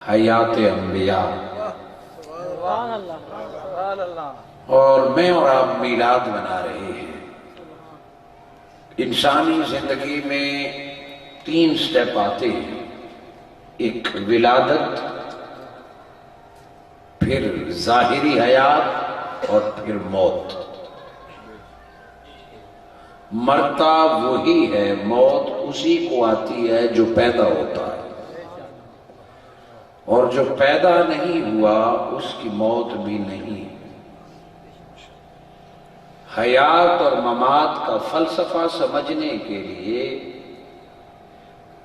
حیات انبیاء، اور میں اور آپ میلاد منا رہے ہیں۔ انسانی زندگی میں 3 سٹیپ آتے ہیں، ایک ولادت، پھر ظاہری حیات اور پھر موت۔ مرتا وہی ہے، موت اسی کو آتی ہے جو پیدا ہوتا ہے، اور جو پیدا نہیں ہوا اس کی موت بھی نہیں۔ حیات اور ممات کا فلسفہ سمجھنے کے لیے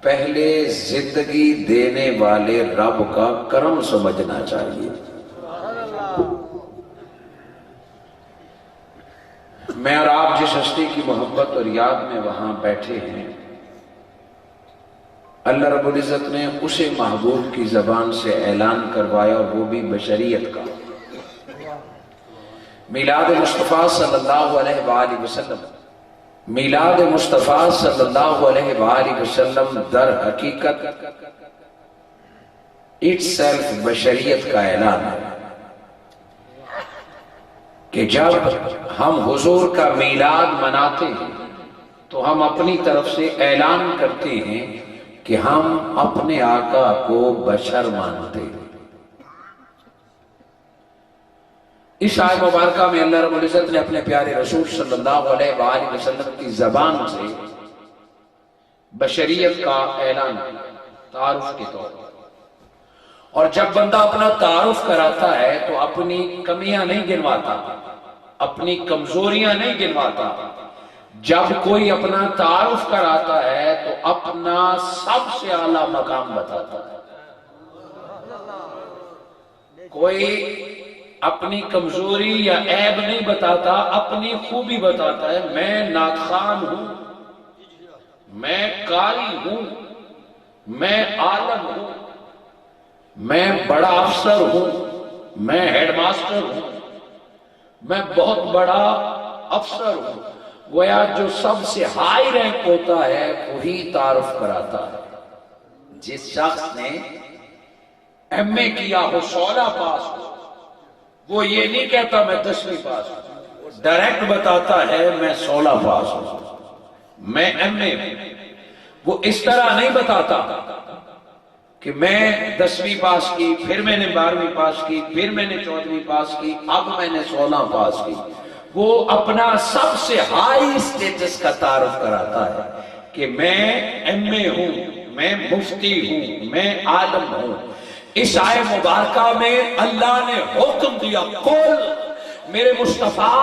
پہلے زندگی دینے والے رب کا کرم سمجھنا چاہیے۔ میں اور آپ جس ہستی کی محبت اور یاد میں وہاں بیٹھے ہیں، اللہ رب العزت نے اسے محبوب کی زبان سے اعلان کروایا، اور وہ بھی بشریت کا۔ میلاد مصطفیٰ صلی اللہ علیہ وآلہ وسلم، میلاد مصطفیٰ صلی اللہ علیہ وآلہ وسلم در حقیقت اٹسیلف بشریت کا اعلان ہے کہ جب ہم حضور کا میلاد مناتے ہیں تو ہم اپنی طرف سے اعلان کرتے ہیں کہ ہم اپنے آقا کو بشر مانتے ہیں۔ اس آیت مبارکہ میں اللہ رب العزت نے اپنے پیارے رسول صلی اللہ علیہ وآلہ وسلم کی زبان سے بشریت کا اعلان کیا، تعارف کے طور پر۔ اور جب بندہ اپنا تعارف کراتا ہے تو اپنی کمیاں نہیں گنواتا، اپنی کمزوریاں نہیں گنواتا۔ جب کوئی اپنا تعارف کراتا ہے تو اپنا سب سے اعلیٰ مقام بتاتا ہے۔ کوئی اپنی کمزوری یا عیب نہیں بتاتا، اپنی خوبی بتاتا ہے۔ میں ناتخوان ہوں، میں قاری ہوں، میں عالم ہوں، میں بڑا افسر ہوں، میں ہیڈ ماسٹر ہوں، میں بہت بڑا افسر ہوں۔ گویا جو سب سے ہائی رینک ہوتا ہے وہی تعارف کراتا ہے۔ جس شخص نے ایم اے کیا ہو، 16 پاس ہو، وہ یہ نہیں کہتا میں 10ویں پاس ہوں، وہ ڈائریکٹ بتاتا ہے میں 16 پاس ہوں، میں ایم اے ہوں۔ وہ اس طرح نہیں بتاتا کہ میں 10ویں پاس کی، پھر میں نے 12ویں پاس کی، پھر میں نے 14ویں پاس کی، اب میں نے 16 پاس کی۔ وہ اپنا سب سے ہائی اسٹیٹس کا تعارف کراتا ہے کہ میں ایم اے ہوں، میں مفتی ہوں، میں عالم ہوں۔ اس آیت مبارکہ میں اللہ نے حکم دیا، قل میرے مصطفیٰ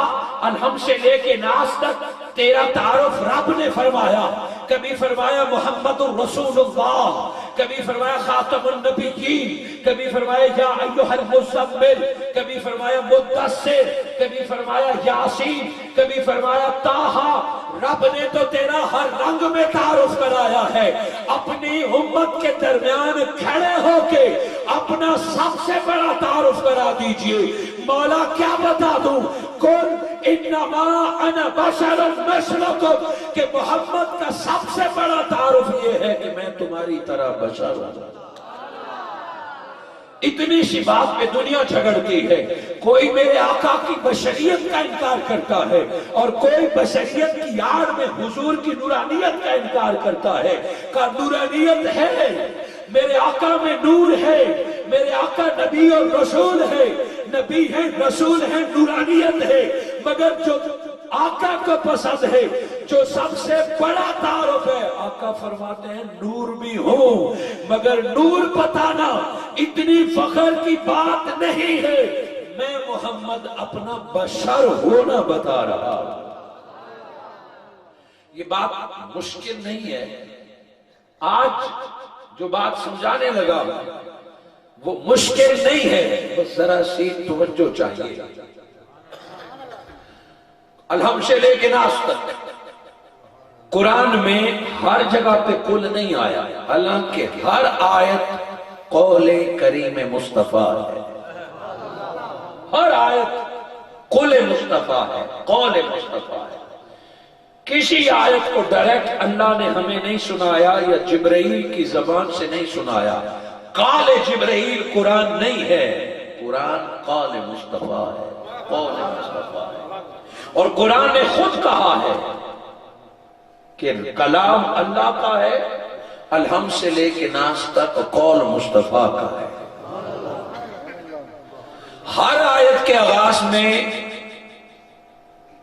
الحم سے لے کے ناس تک تیرا تعارف رب نے فرمایا۔ کبھی فرمایا محمد الرسول اللہ، کبھی فرمایا خاتم النبیین، کبھی فرمایا یا ایھا المزمل، کبھی فرمایا مدثر، کبھی فرمایا یاسین، کبھی فرمایا طٰہٰ۔ رب نے تو تیرا ہر رنگ میں تعارف کرایا ہے۔ اپنی امت کے درمیان کھڑے ہو کے اپنا سب سے بڑا تعارف کرا دیجئے۔ مولا کیا بتا دوں؟ قل انما انا بشر مثلکم، کہ محمد کا سب سے بڑا تعارف یہ ہے کہ میں تمہاری طرح بشر ہوں۔ اتنی سی بات پہ دنیا جھگڑتی ہے۔ کوئی میرے آقا کی بشریت کا انکار کرتا ہے، اور کوئی بشریت کی آڑ میں حضور کی نورانیت کا انکار کرتا ہے۔ کہ نورانیت ہے، میرے آقا میں نور ہے، میرے آقا نبی اور رسول ہے، نبی ہے، رسول ہے، نورانیت ہے۔ مگر جو آقا کو پسند ہے، جو سب سے بڑا تعارف ہے، آقا فرماتے ہیں نور بھی ہوں، مگر نور بتانا اتنی فخر کی بات نہیں ہے۔ میں محمد اپنا بشر ہونا بتا رہا۔ یہ بات مشکل نہیں ہے۔ آج جو بات سمجھانے لگا وہ مشکل نہیں ہے، بس ذرا سی توجہ چاہیے۔ الحم سے لے کے ناس تک قرآن میں ہر جگہ پہ قل نہیں آیا، حالانکہ ہر آیت قول کریم مصطفیٰ ہے۔ ہر آیت قول مصطفیٰ ہے، قول مصطفیٰ ہے۔ کسی آیت کو ڈائریکٹ اللہ نے ہمیں نہیں سنایا یا جبرائیل کی زبان سے نہیں سنایا۔ قال جبرائیل قرآن نہیں ہے، قرآن قول مصطفیٰ ہے، قول مصطفیٰ ہے۔ اور قرآن نے خود کہا ہے کہ کلام اللہ کا ہے، الحمد سے لے کے ناس تک قول مصطفیٰ کا ہے۔ ہر آیت کے آغاز میں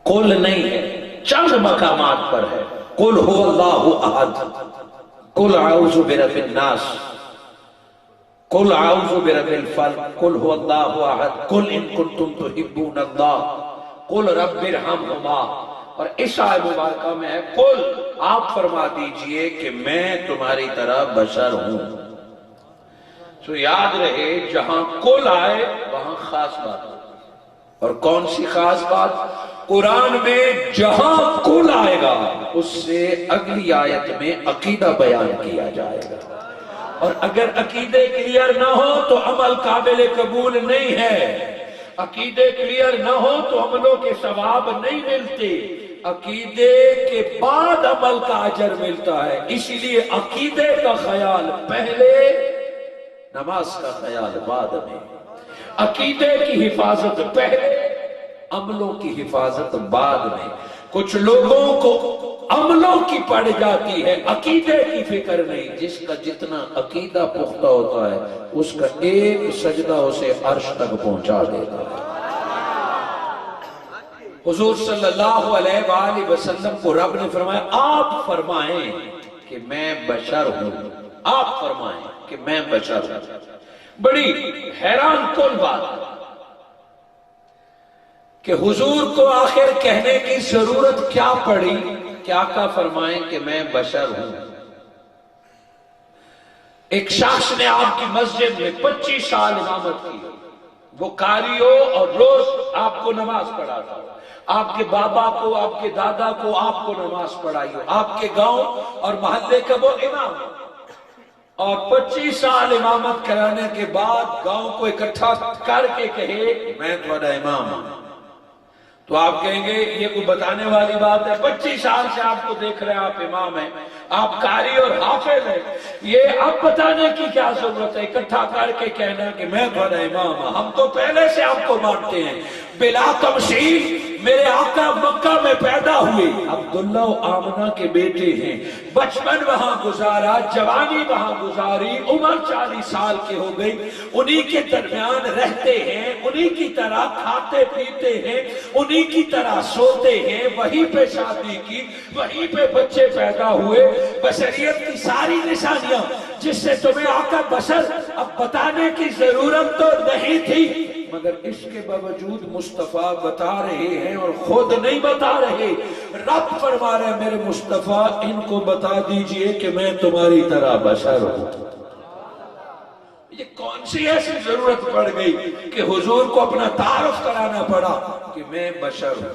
قل نہیں ہے، چند مقامات پر ہے۔ قل هو اللہ احد، قل اعوذ برب الناس، قل اعوذ برب الفلق، قل هو اللہ احد، قل ان کنتم تحبون اللہ، قل رب ارحمہما۔ اور اس آیت مبارکہ میں ہے قل، آپ فرما دیجئے کہ میں تمہاری طرح بشر ہوں۔ تو یاد رہے جہاں قل آئے وہاں خاص بات ہو، اور کون سی خاص بات؟ قرآن میں جہاں قل آئے گا اس سے اگلی آیت میں عقیدہ بیان کیا جائے گا، اور اگر عقیدے کلیئر نہ ہو تو عمل قابل قبول نہیں ہے، عقیدے کلیئر نہ ہو تو عملوں کے ثواب نہیں ملتے، عقیدے کے بعد عمل کا اجر ملتا ہے۔ اسی لیے عقیدے کا خیال پہلے، نماز کا خیال بعد میں، عقیدے کی حفاظت پہلے، عملوں کی حفاظت بعد میں۔ کچھ لوگوں کو عملوں کی پڑ جاتی ہے، عقیدے کی فکر نہیں۔ جس کا جتنا عقیدہ پختہ ہوتا ہے اس کا ایک سجدہ اسے عرش تک پہنچا دیتا ہے۔ حضور صلی اللہ علیہ وآلہ وسلم کو رب نے فرمایا آپ فرمائیں کہ میں بشر ہوں، آپ فرمائیں کہ میں بشر ہوں۔ بڑی حیران کن بات کہ حضور کو آخر کہنے کی ضرورت کیا پڑی کہ آقا فرمائیں کہ میں بشر ہوں۔ ایک شخص نے آپ کی مسجد میں 25 سال امامت کی، وہ قاری ہو اور روز آپ کو نماز پڑھاتا ہو، آپ کے بابا کو، آپ کے دادا کو آپ کو نماز پڑھائی ہو، آپ کے گاؤں اور محلے کا وہ امام ہو، اور 25 سال امامت کرانے کے بعد گاؤں کو اکٹھا کر کے کہے میں تمہارا امام ہوں، تو آپ کہیں گے یہ کوئی بتانے والی بات ہے؟ 25 سال سے آپ کو دیکھ رہے ہیں، آپ امام ہیں، آپ قاری اور حافظ ہیں، یہ اب بتانے کی کیا ضرورت ہے؟ اکٹھا کر کے کہنا کہ میں تمہارا امام ہوں، ہم تو پہلے سے آپ کو مانتے ہیں۔ بلا تمثیل میرے آقا مکہ میں پیدا ہوئے، عبداللہ و آمنہ کے بیٹے ہیں، بچپن وہاں گزارا، جوانی وہاں گزاری، عمر 40 سال کے ہو گئی، انہی کے درمیان رہتے ہیں، انہی کی طرح کھاتے پیتے ہیں، انہی کی طرح سوتے ہیں، وہی پہ شادی کی، وہی پہ بچے پیدا ہوئے، بشریت کی ساری نشانیاں جس سے تمہیں آقا بشر اب بتانے کی ضرورت تو نہیں تھی، مگر اس کے باوجود مصطفیٰ بتا رہے ہیں اور خود نہیں بتا رہے۔ رب فرما رہے میرے مصطفیٰ ان کو بتا دیجئے کہ میں تمہاری طرح بشر ہوں۔ یہ کون سی ایسی ضرورت پڑ گئی کہ حضور کو اپنا تعارف کرانا پڑا کہ میں بشر ہوں؟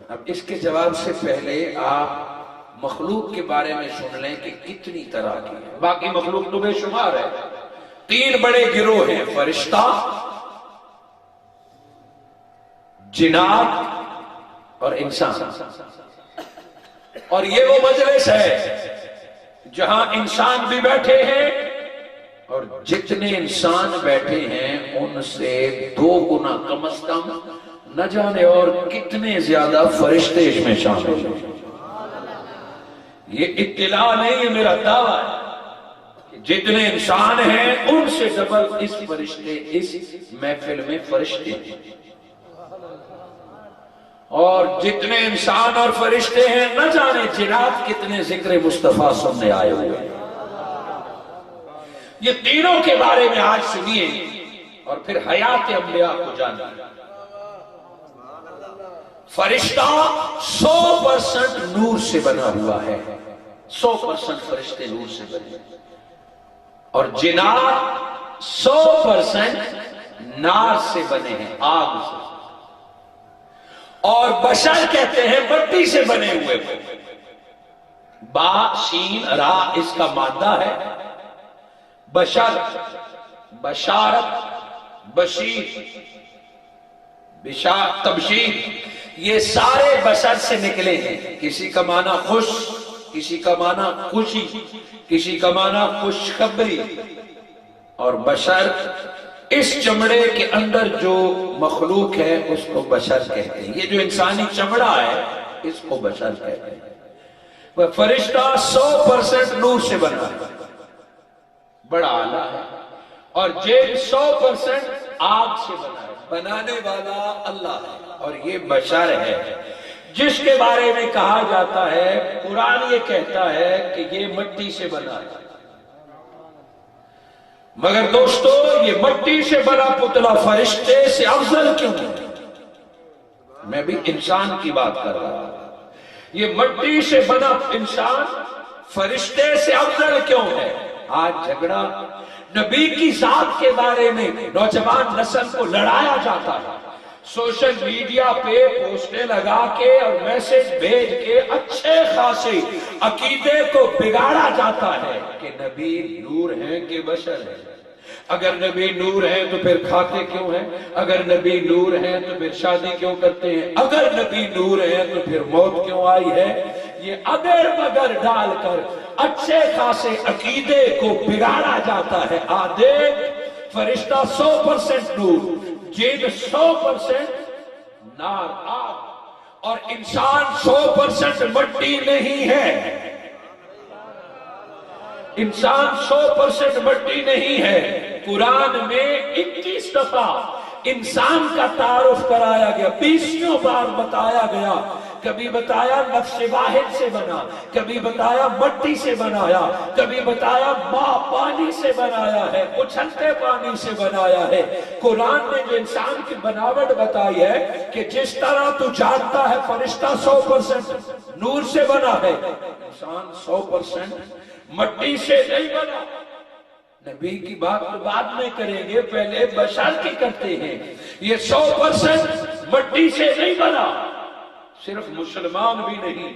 اب اس کے جواب سے پہلے آپ مخلوق کے بارے میں سن لیں کہ کتنی طرح کی ہے۔ باقی مخلوق تو بے شمار ہے، 3 بڑے گروہ ہیں، فرشتہ، جنات اور انسان۔ اور یہ وہ مجلس ہے جہاں انسان بھی بیٹھے ہیں، اور جتنے انسان بیٹھے ہیں ان سے 2 گنا کم از کم نہ جانے اور کتنے زیادہ فرشتے اس میں شامل ہیں۔ یہ اطلاع نہیں ہے، میرا دعویٰ ہے کہ جتنے انسان ہیں ان سے ڈبل اس فرشتے اس محفل میں فرشتے ہیں، اور جتنے انسان اور فرشتے ہیں نہ جانے جنات کتنے ذکر مصطفیٰ سننے آئے ہوئے ہیں۔ یہ تینوں کے بارے میں آج سنیے اور پھر حیات انبیاء کو جانیے۔ فرشتہ 100% نور سے بنا ہوا ہے، 100% فرشتے نور سے بنے، اور جنات 100% نار سے بنے ہیں، آگ سے، اور بشر کہتے ہیں مٹی سے بنے ہوئے۔ با شین را اس کا مادہ ہے، بشر، بشارت، بشیر، تبشیر، یہ سارے بشر سے نکلے ہیں۔ کسی کا معنی خوش، کسی کا معنی خوشی، کسی کا معنی خوشخبری، اور بشر اس چمڑے کے اندر جو مخلوق ہے اس کو بشر کہتے ہیں. یہ جو انسانی چمڑا ہے اس کو بشر کہتے ہیں. وہ فرشتہ 100% نور سے بنا ہے، بڑا اعلیٰ ہے، اور جن 100% آگ سے بنا ہے. بنانے والا اللہ ہے اور یہ بشر ہے جس کے بارے میں کہا جاتا ہے، قرآن یہ کہتا ہے کہ یہ مٹی سے بنا ہے. مگر دوستو یہ مٹی سے بنا پتلا فرشتے سے افضل کیوں ہے؟ میں بھی انسان کی بات کر رہا ہوں. یہ مٹی سے بنا انسان فرشتے سے افضل کیوں ہے؟ آج جھگڑا نبی کی ذات کے بارے میں نوجوان نسل کو لڑایا جاتا ہے. سوشل میڈیا پہ پوسٹیں لگا کے اور میسج بھیج کے اچھے خاصے عقیدے کو بگاڑا جاتا ہے کہ نبی نور ہیں کہ بشر ہیں. اگر نبی نور ہیں تو پھر کھاتے کیوں ہیں؟ اگر نبی نور ہیں تو پھر شادی کیوں کرتے ہیں؟ اگر نبی نور ہیں تو پھر موت کیوں آئی ہے؟ یہ اگر مگر ڈال کر اچھے خاصے عقیدے کو بگاڑا جاتا ہے. آدھے فرشتہ 100% نور، جن 100% نار آگ، اور انسان 100% مٹی نہیں ہے. انسان 100% مٹی نہیں ہے. قرآن میں 21 دفعہ انسان کا تعارف کرایا گیا، 20 بار بتایا گیا. کبھی بتایا نفس واحد سے بنا، کبھی بتایا مٹی سے بنایا، کبھی بتایا ماں پانی سے بنایا ہے، اچھلتے پانی سے بنایا ہے. قرآن نے جو انسان کی بناوٹ بتائی ہے کہ جس طرح تو جانتا ہے فرشتہ 100% نور سے بنا ہے، انسان 100% مٹی سے نہیں بنا. نبی کی بات تو بعد میں کریں گے، پہلے بشر کی کرتے ہیں. یہ 100% مٹی سے نہیں بنا. صرف مسلمان بھی نہیں،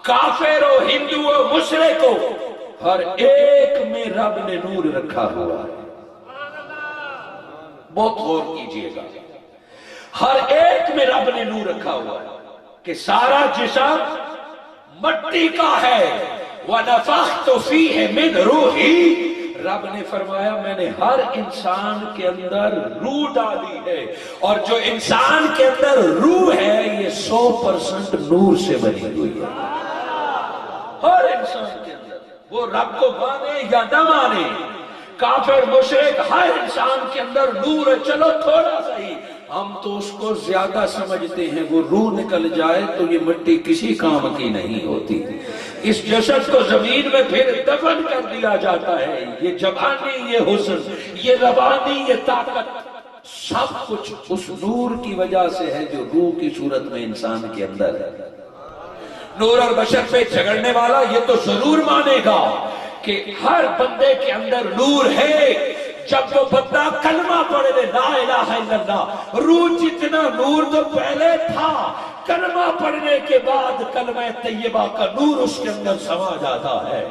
کافر و ہندو و مشرک کو ہر ایک میں رب نے نور رکھا ہوا ہے. بہت غور کیجئے گا، ہر ایک میں رب نے نور رکھا ہوا ہے کہ سارا جسم مٹی کا ہے. وَنَفَخْتُ فِيهِ مِنْ رُوحِي، رب نے فرمایا میں نے ہر انسان کے اندر روح ڈالی ہے، اور جو انسان کے اندر روح ہے یہ 100% نور سے بنی ہوئی ہے. ہر انسان کے اندر، وہ رب کو مانے یا نہ مانے، کافر مشرک، ہر انسان کے اندر نور ہے. چلو تھوڑا سا ہی، ہم تو اس کو زیادہ سمجھتے ہیں. وہ روح نکل جائے تو یہ مٹی کسی کام کی نہیں ہوتی. اس جسد کو زمین میں پھر دفن کر دیا جاتا ہے. یہ جوانی، یہ حسن، یہ روانی، یہ طاقت، سب کچھ اس نور کی وجہ سے ہے جو روح کی صورت میں انسان کے اندر ہے. نور اور بشر پہ جھگڑنے والا یہ تو ضرور مانے گا کہ ہر بندے کے اندر نور ہے. جب وہ بندہ کلمہ پڑھے لے لا الہ الا اللہ، روح جتنا نور تو پہلے تھا، کلمہ پڑھنے کے بعد کلمہ طیبہ کا نور اس کے اندر سما جاتا ہے،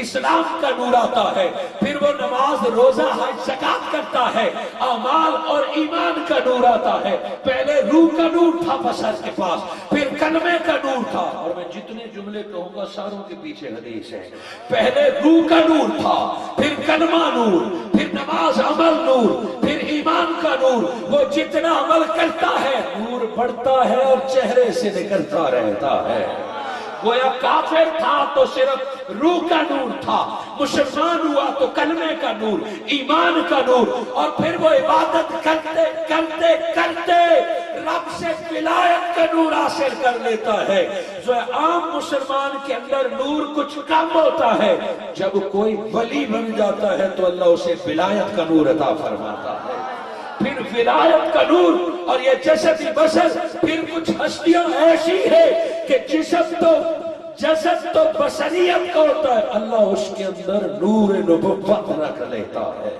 اسلام کا نور آتا ہے. پھر وہ نماز، روزہ، حج، زکات کرتا ہے، اعمال اور ایمان کا نور آتا ہے. پہلے روح کا نور تھا بشر کے پاس، پھر کلمے کا نور تھا. اور میں جتنے جملے کہوں گا ساروں کے پیچھے حدیث ہے. پہلے روح کا نور تھا، پھر کلمہ نور، پھر نماز، عمل نور، پھر ایمان کا نور. وہ جتنا عمل کرتا ہے نور بڑھتا ہے اور چہرے سے نکلتا رہتا ہے. گویا کافر تھا تو صرف روح کا نور تھا، مسلمان ہوا تو کلمے کا نور، ایمان کا نور، اور پھر وہ عبادت کرتے کرتے کرتے رب سے ولایت کا نور حاصل کر لیتا ہے. جو عام مسلمان کے اندر نور کچھ کم ہوتا ہے، جب کوئی ولی بن جاتا ہے تو اللہ اسے ولایت کا نور عطا فرماتا ہے. پھر ولایت کا نور، اور یہ جسدی بشر، پھر کچھ ہستیاں ایسی ہے کہ جسد تو بشریت کا ہوتا ہے، اللہ اس کے اندر نور نبوت رکھ لیتا ہے.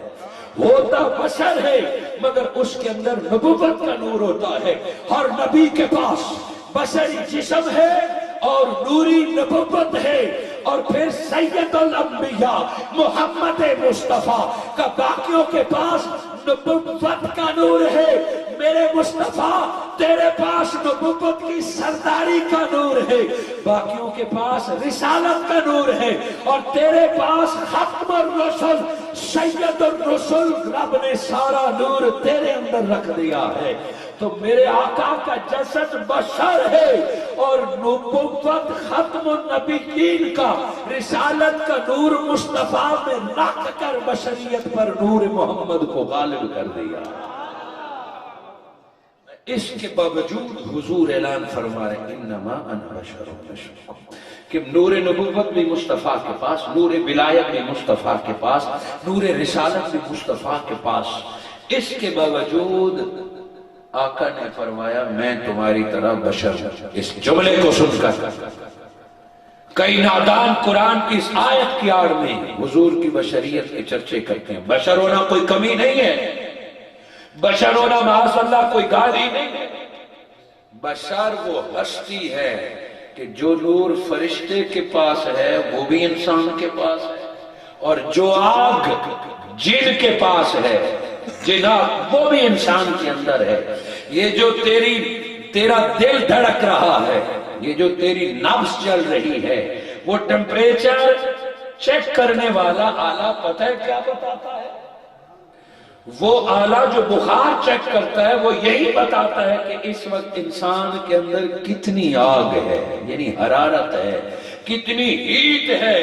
ہوتا بشر ہے مگر اس کے اندر نبوت کا نور ہوتا ہے. ہر نبی کے پاس بشری جسم ہے اور نوری نبوت ہے. اور پھر سید الانبیاء محمد مصطفیٰ کا باقیوں کے پاس نبوت کا نور ہے، میرے مصطفیٰ تیرے پاس نبوت کی سرداری کا نور ہے، باقیوں کے پاس رسالت کا نور ہے، اور تیرے پاس ختم الرسل سید الرسل، رب نے سارا نور تیرے اندر رکھ دیا ہے۔ تو میرے آقا کا جسد بشر ہے، اور نبوت ختم النبیین کا رسالت کا نور مصطفیٰ میں رکھ کر بشریت پر نور محمد کو غالب کر دیا۔ اس کے باوجود حضور اعلان فرما رہے انما انا بشر مثلکم، کہ نور نبوت بھی مصطفیٰ کے پاس، نور ولایت بھی مصطفیٰ کے پاس، نور رسالت بھی مصطفیٰ کے پاس، اس کے باوجود آقا نے فرمایا میں تمہاری طرح بشر ہوں۔ اس جملے کو سن کر کئی نادان قرآن کی اس آیت کی آڑ میں حضور کی بشریت کے چرچے کرتے ہیں۔ بشر ہونا کوئی کمی نہیں ہے، بشر ہونا معاذ اللہ کوئی گالی نہیں ہے، بشر وہ ہستی ہے کہ جو نور فرشتے کے پاس ہے وہ بھی انسان کے پاس ہے، اور جو آگ جن کے پاس ہے جناب وہ بھی انسان کے اندر ہے۔ یہ جو تیرا دل دھڑک رہا ہے، یہ جو تیری نبض چل رہی ہے، وہ ٹمپریچر چیک کرنے والا آلہ پتہ ہے کیا بتاتا ہے؟ وہ آلہ جو بخار چیک کرتا ہے وہ یہی بتاتا ہے کہ اس وقت انسان کے اندر کتنی آگ ہے، یعنی حرارت ہے، کتنی ہیٹ ہے۔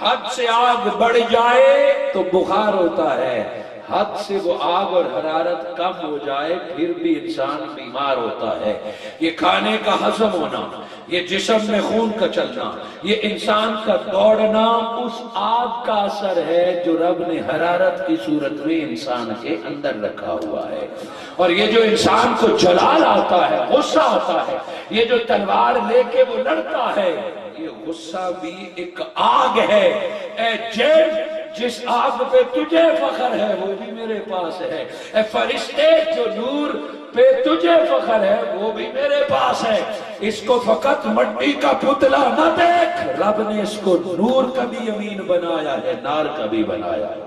حد سے آگ بڑھ جائے تو بخار ہوتا ہے، حد سے وہ آگ اور حرارت کم ہو جائے پھر بھی انسان بیمار ہوتا ہے۔ یہ کھانے کا ہضم ہونا، یہ جسم میں خون کا چلنا، یہ انسان کا دوڑنا اس آگ کا اثر ہے جو رب نے حرارت کی صورت میں انسان کے اندر رکھا ہوا ہے۔ اور یہ جو انسان کو جلال آتا ہے، غصہ آتا ہے، یہ جو تلوار لے کے وہ لڑتا ہے، یہ غصہ بھی ایک آگ ہے۔ اے جن، جس آگ پہ تجھے فخر ہے وہ بھی میرے پاس ہے۔ اے فرشتے، جو نور پہ تجھے فخر ہے وہ بھی میرے پاس ہے۔ اس کو فقط مٹی کا پتلا نہ دیکھ، رب نے اس کو نور کا بھی امین بنایا ہے، نار کا بھی بنایا ہے۔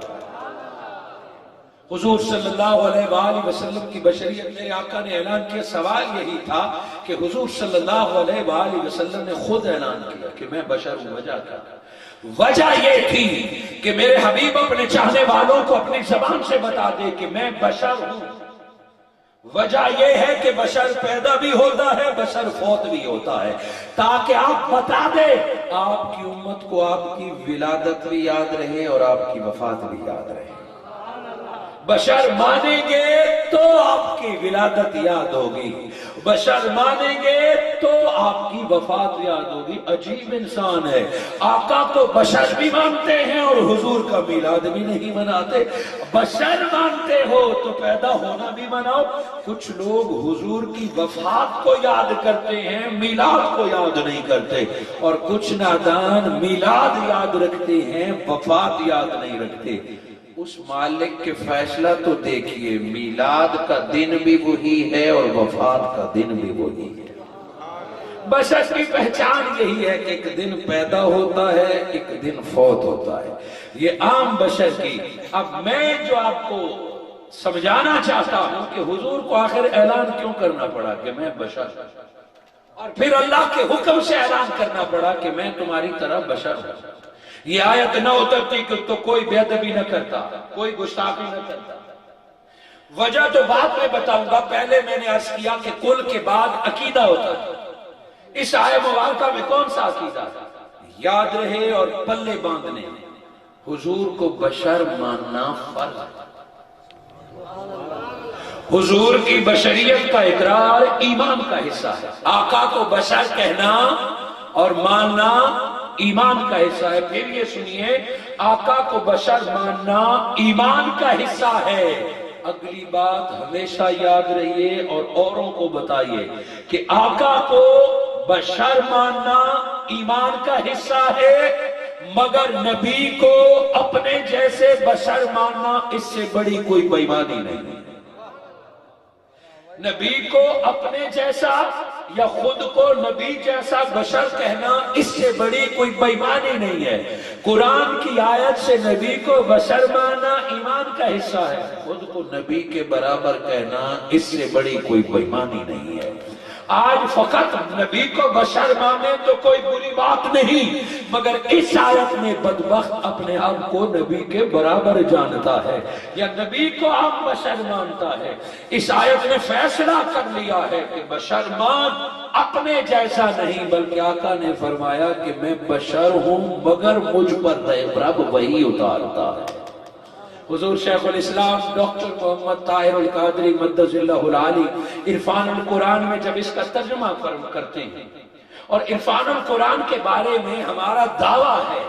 حضور صلی اللہ علیہ وآلہ وسلم کی بشریت میرے آقا نے اعلان کیا۔ سوال یہی تھا کہ حضور صلی اللہ علیہ وآلہ وسلم نے خود اعلان کیا کہ میں بشر ہوں، وجہ کیا؟ وجہ یہ تھی کہ میرے حبیب اپنے چاہنے والوں کو اپنی زبان سے بتا دے کہ میں بشر ہوں۔ وجہ یہ ہے کہ بشر پیدا بھی ہوتا ہے، بشر فوت بھی ہوتا ہے، تاکہ آپ بتا دیں آپ کی امت کو آپ کی ولادت بھی یاد رہے اور آپ کی وفات بھی یاد رہے۔ بشر مانیں گے تو آپ کی ولادت یاد ہوگی، بشر مانیں گے تو آپ کی وفات یاد ہوگی۔ عجیب انسان ہے، آقا تو بشر بھی مانتے ہیں اور حضور کا میلاد بھی نہیں مناتے۔ بشر مانتے ہو تو پیدا ہونا بھی مناؤ۔ کچھ لوگ حضور کی وفات کو یاد کرتے ہیں، میلاد کو یاد نہیں کرتے، اور کچھ نادان میلاد یاد رکھتے ہیں، وفات یاد نہیں رکھتے۔ اس مالک کے فیصلہ تو دیکھیے، میلاد کا دن بھی وہی ہے اور وفات کا دن بھی وہی ہے۔ بشر کی پہچان یہی ہے کہ ایک دن پیدا ہوتا ہے، ایک دن فوت ہوتا ہے، یہ عام بشر کی۔ اب میں جو آپ کو سمجھانا چاہتا ہوں کہ حضور کو آخر اعلان کیوں کرنا پڑا کہ میں بشر ہوں، اور پھر اللہ کے حکم سے اعلان کرنا پڑا کہ میں تمہاری طرح بشر ہوں۔ یہ آیت نہ اترتی کہ تو کوئی بے ادبی نہ کرتا، کوئی گستاخی نہ کرتا۔ وجہ تو بعد میں بتاؤں گا، پہلے میں نے عرض کیا کہ کل کے بعد عقیدہ ہوتا ہے۔ اس آیت مبارکہ میں کون سا عقیدہ یاد رہے اور پلے باندھنے؟ حضور کو بشر ماننا فرض ہے۔ حضور کی بشریت کا اقرار ایمان کا حصہ ہے۔ آقا کو بشر کہنا اور ماننا ایمان کا حصہ ہے۔ پھر یہ سنیے، آقا کو بشر ماننا ایمان کا حصہ ہے۔ اگلی بات ہمیشہ یاد رہیے اور اوروں کو بتائیے کہ آقا کو بشر ماننا ایمان کا حصہ ہے، مگر نبی کو اپنے جیسے بشر ماننا اس سے بڑی کوئی بے ایمانی نہیں۔ نبی کو اپنے جیسا یا خود کو نبی جیسا بشر کہنا اس سے بڑی کوئی بے ایمانی نہیں ہے۔ قرآن کی آیت سے نبی کو بشر ماننا ایمان کا حصہ ہے، خود کو نبی کے برابر کہنا اس سے بڑی کوئی بے ایمانی نہیں ہے۔ آج فقط نبی کو بشر مانے تو کوئی بری بات نہیں، مگر اس آیت میں بدبخت اپنے آپ کو نبی کے برابر جانتا ہے یا نبی کو عام بشر مانتا ہے۔ اس آیت نے فیصلہ کر لیا ہے کہ بشر مان اپنے جیسا نہیں، بلکہ آقا نے فرمایا کہ میں بشر ہوں مگر مجھ پر رب وہی اتارتا ہے۔ حضور شیخ الاسلام ڈاکٹر محمد طاہر القادری مدث اللہ العالی عرفان القرآن میں جب اس کا ترجمہ کرتے ہیں، اور عرفان القرآن کے بارے میں ہمارا دعویٰ ہے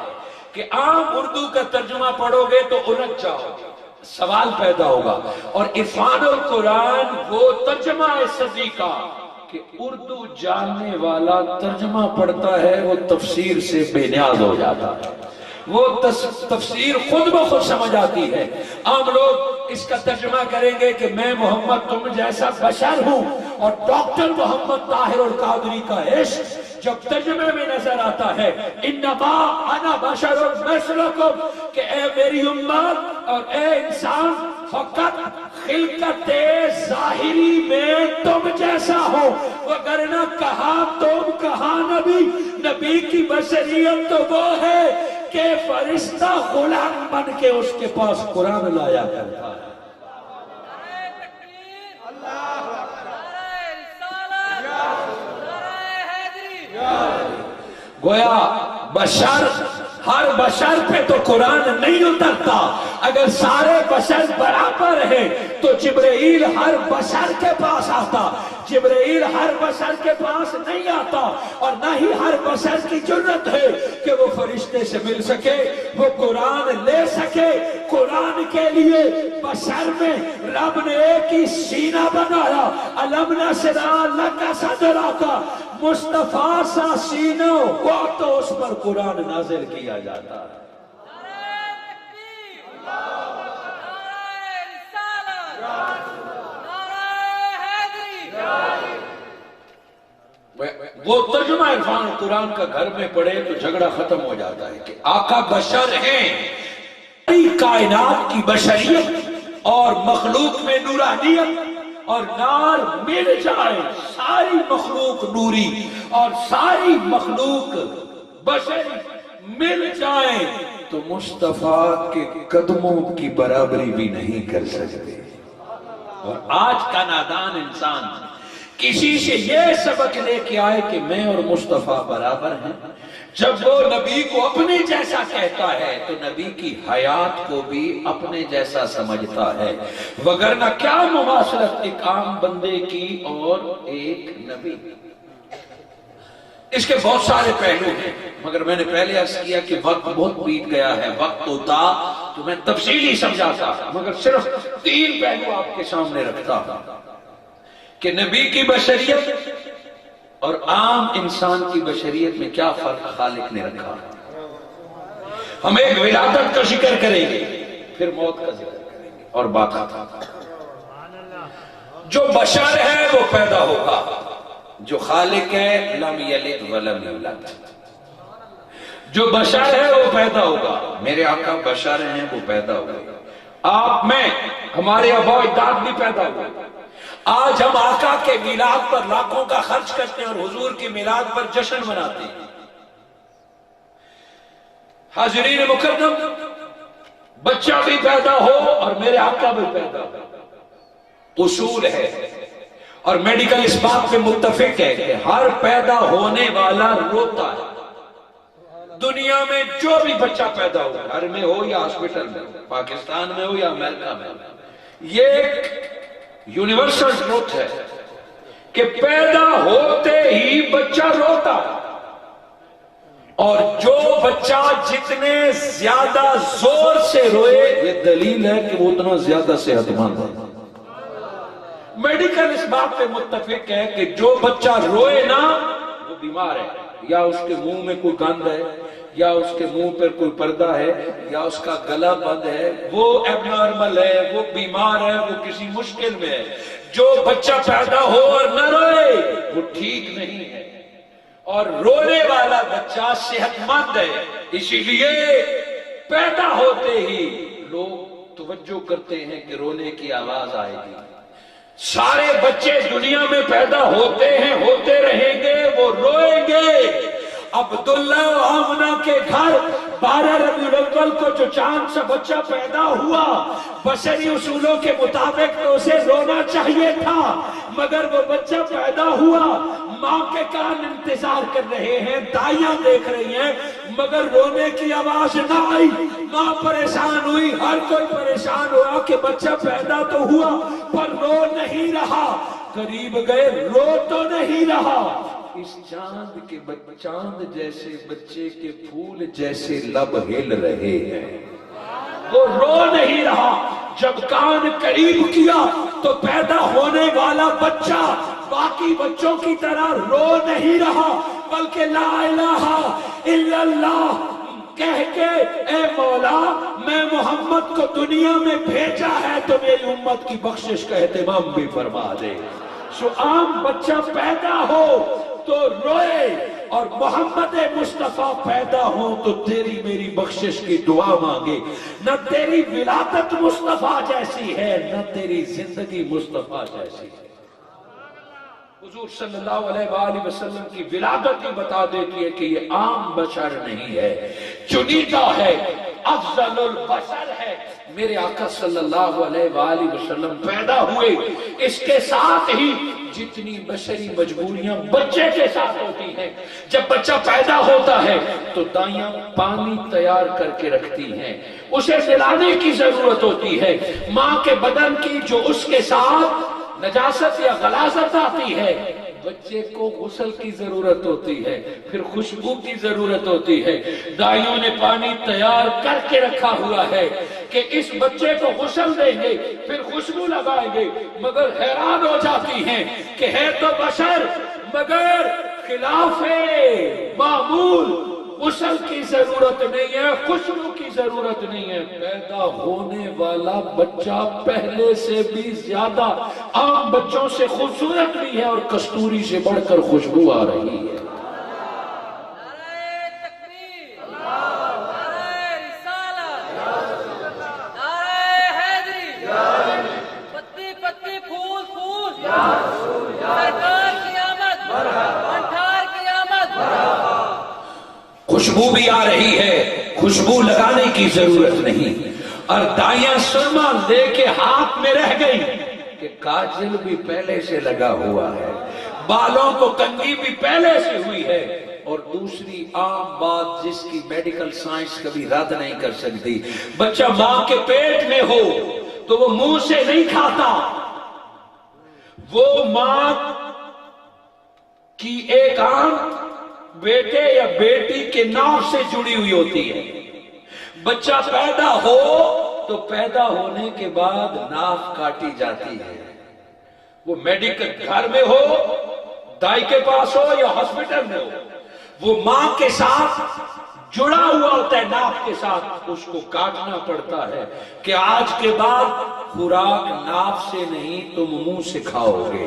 کہ عام اردو کا ترجمہ پڑھو گے تو الجھ جاؤ گے، سوال پیدا ہوگا، اور عرفان القرآن وہ ترجمہ صدی کا کہ اردو جاننے والا ترجمہ پڑھتا ہے وہ تفسیر سے بے نیاز ہو جاتا ہے، وہ تفسیر خود بخود سمجھ آتی ہے۔ عام لوگ اس کا ترجمہ کریں گے کہ میں محمد تم جیسا بشر ہوں، اور ڈاکٹر محمد طاہر القادری کا عشق جب ترجمے میں نظر آتا ہے، انما انا بشر مثلکم، کہ اے میری امت اور اے انسان فقط خلقت ظاہری میں تم جیسا ہو، وگرنہ کہاں تم کہاں نبی۔ نبی کی بشریت تو وہ ہے کہ فرشتہ غلام بن کے اس کے پاس قرآن لایا کرتا ہے۔ گویا بشر، ہر بشر پہ تو قرآن نہیں اترتا۔ اگر سارے بشر برابر ہیں تو جبرائیل ہر بشر کے پاس آتا، جبرائیل ہر بشر کے پاس نہیں آتا، اور نہ ہی ہر بشر کی جرت ہے کہ وہ فرشتے سے مل سکے، وہ قرآن لے سکے۔ قرآن کے لیے بشر میں رب نے ایک ہی سینہ بنایا، الم نشرح لک صدرک، مصطفیٰ سا سینہ ہوا تو اس پر قرآن نازل کیا جاتا ہے۔ وہ ترجمہ عرفان القرآن کا گھر میں پڑھے تو جھگڑا ختم ہو جاتا ہے کہ آقا بشر ہیں، کائنات کی بشریت اور مخلوق میں نورانیت اور نار مل جائے، ساری مخلوق نوری اور ساری مخلوق بشری مل جائیں تو مصطفیٰ کے قدموں کی برابری بھی نہیں کر سکتے۔ اور آج کا نادان انسان کسی سے یہ سبق لے کے آئے کہ میں اور مصطفیٰ برابر ہیں، جب وہ نبی کو اپنے جیسا کہتا ہے تو نبی کی حیات کو بھی اپنے جیسا سمجھتا ہے، وگرنہ کیا مماثلت ایک عام بندے کی اور ایک نبی۔ اس کے بہت سارے پہلو ہیں، مگر میں نے پہلے عرض کیا کہ وقت بہت بیت گیا ہے، وقت ہوتا تو میں تفصیلی سمجھاتا، مگر صرف 3 پہلو آپ کے سامنے رکھتا ہوں کہ نبی کی بشریت اور عام انسان کی بشریت میں کیا فرق خالق نے رکھا۔ ہم ایک ولادت کا ذکر کریں گے، پھر موت کا ذکر کریں گے، اور بات ختم۔ جو بشر ہے وہ پیدا ہوگا، جو خالق ہے لم یلد ولم یولد۔ جو بشر ہے وہ پیدا ہوگا، میرے آقا بشر ہیں وہ پیدا ہوگا، آپ میں ہمارے آباء و اجداد بھی پیدا ہوئے۔ آج ہم آقا کے میلاد پر لاکھوں کا خرچ کرتے ہیں اور حضور کے میلاد پر جشن مناتے ہیں۔ حاضرین مکرم، بچہ بھی پیدا ہو اور میرے آقا بھی پیدا ہو، اصول ہے اور میڈیکل اس بات پہ متفق ہے کہ ہر پیدا ہونے والا روتا ہے۔ دنیا میں جو بھی بچہ پیدا ہو، گھر میں ہو یا ہاسپٹل میں، پاکستان میں ہو یا امریکہ میں، یہ ایک یونیورسل ٹروتھ ہے کہ پیدا ہوتے ہی بچہ روتا ہے، اور جو بچہ جتنے زیادہ زور سے روئے یہ دلیل ہے کہ وہ اتنا زیادہ صحت مند ہے۔ میڈیکل اس بات پہ متفق ہے کہ جو بچہ روئے نا وہ بیمار ہے، یا اس کے منہ میں کوئی گند ہے، یا اس کے منہ پر کوئی پردہ ہے یا اس کا گلا بند ہے، وہ ایب نارمل ہے، وہ بیمار ہے، وہ کسی مشکل میں ہے۔ جو بچہ پیدا ہو اور نہ روئے وہ ٹھیک نہیں ہے، اور رونے والا بچہ صحت مند ہے۔ اسی لیے پیدا ہوتے ہی لوگ توجہ کرتے ہیں کہ رونے کی آواز آئے گی۔ سارے بچے دنیا میں پیدا ہوتے ہیں، ہوتے رہیں گے، وہ روئیں گے۔ عبداللہ و آمنہ کے گھر 12 ربیع الاول کو جو چاند سے بچہ پیدا ہوا، بشری اصولوں کے مطابق تو اسے رونا چاہیے تھا، مگر وہ بچہ پیدا ہوا، ماں کے کان انتظار کر رہے ہیں، دائیاں دیکھ رہی ہیں، مگر رونے کی آواز نہ آئی۔ ماں پریشان ہوئی، ہر کوئی پریشان ہوا کہ بچہ پیدا تو ہوا پر رو نہیں رہا۔ قریب گئے، رو تو نہیں رہا۔ اس چاند جیسے بچے کے پھول جیسے لب ہل رہے ہیں، وہ رو نہیں رہا۔ جب کان قریب کیا تو پیدا ہونے والا بچہ باقی بچوں کی طرح رو نہیں رہا، بلکہ لا الہ الا اللہ کہہ کے، اے مولا میں محمد کو دنیا میں بھیجا ہے تو میری امت کی بخشش کا اہتمام بھی فرما دے۔ سو عام بچہ پیدا ہو تو روئے، اور محمد مصطفیٰ پیدا ہو تو تیری میری بخشش کی دعا مانگے۔ نہ تیری ولادت مصطفیٰ جیسی ہے، نہ تیری زندگی مصطفیٰ جیسی ہے۔ حضور صلی اللہ علیہ وآلہ وسلم کی ولادت ہی بتا دیتی ہے کہ یہ عام بشر نہیں ہے، چنیدہ ہے، افضل البشر ہے۔ میرے آقا صلی اللہ علیہ وآلہ وسلم پیدا ہوئے، اس کے ساتھ ہی جتنی بشری مجبوریاں بچے کے ساتھ ہوتی ہیں، جب بچہ پیدا ہوتا ہے تو دائیاں پانی تیار کر کے رکھتی ہیں، اسے پلانے کی ضرورت ہوتی ہے۔ ماں کے بدن کی جو اس کے ساتھ نجاست یا غلاظت آتی ہے، بچے کو غسل کی ضرورت ہوتی ہے، پھر خوشبو کی ضرورت ہوتی ہے۔ دائیوں نے پانی تیار کر کے رکھا ہوا ہے کہ اس بچے کو غسل دیں گے، پھر خوشبو لگائیں گے، مگر حیران ہو جاتی ہیں کہ ہے تو بشر مگر خلاف معمول، غسل کی ضرورت نہیں ہے، خوشبو کی ضرورت نہیں ہے۔ پیدا ہونے والا بچہ پہلے سے بھی زیادہ عام بچوں سے خوبصورت بھی ہے، اور کستوری سے بڑھ کر خوشبو آ رہی ہے۔ خوشبو بھی آ رہی ہے، خوشبو لگانے کی ضرورت نہیں، اور دائیاں سرما لے کے ہاتھ میں رہ گئی کہ کاجل بھی پہلے سے لگا ہوا ہے، بالوں کو کنگھی بھی پہلے سے ہوئی ہے۔ اور دوسری عام بات جس کی میڈیکل سائنس کبھی رد نہیں کر سکتی، بچہ ماں کے پیٹ میں ہو تو وہ منہ سے نہیں کھاتا، وہ ماں کی ایک آنکھ بیٹے یا بیٹی کے ناف سے جڑی ہوئی ہوتی ہے۔ بچہ پیدا ہو تو پیدا ہونے کے بعد ناف کاٹی جاتی ہے، وہ میڈیکل گھر میں ہو، دائی کے پاس ہو یا ہاسپٹل میں ہو، وہ ماں کے ساتھ جڑا ہوا ہوتا ہے، ناف کے ساتھ، اس کو کاٹنا پڑتا ہے کہ آج کے بعد خوراک ناف سے نہیں تم منہ سے کھاؤ گے۔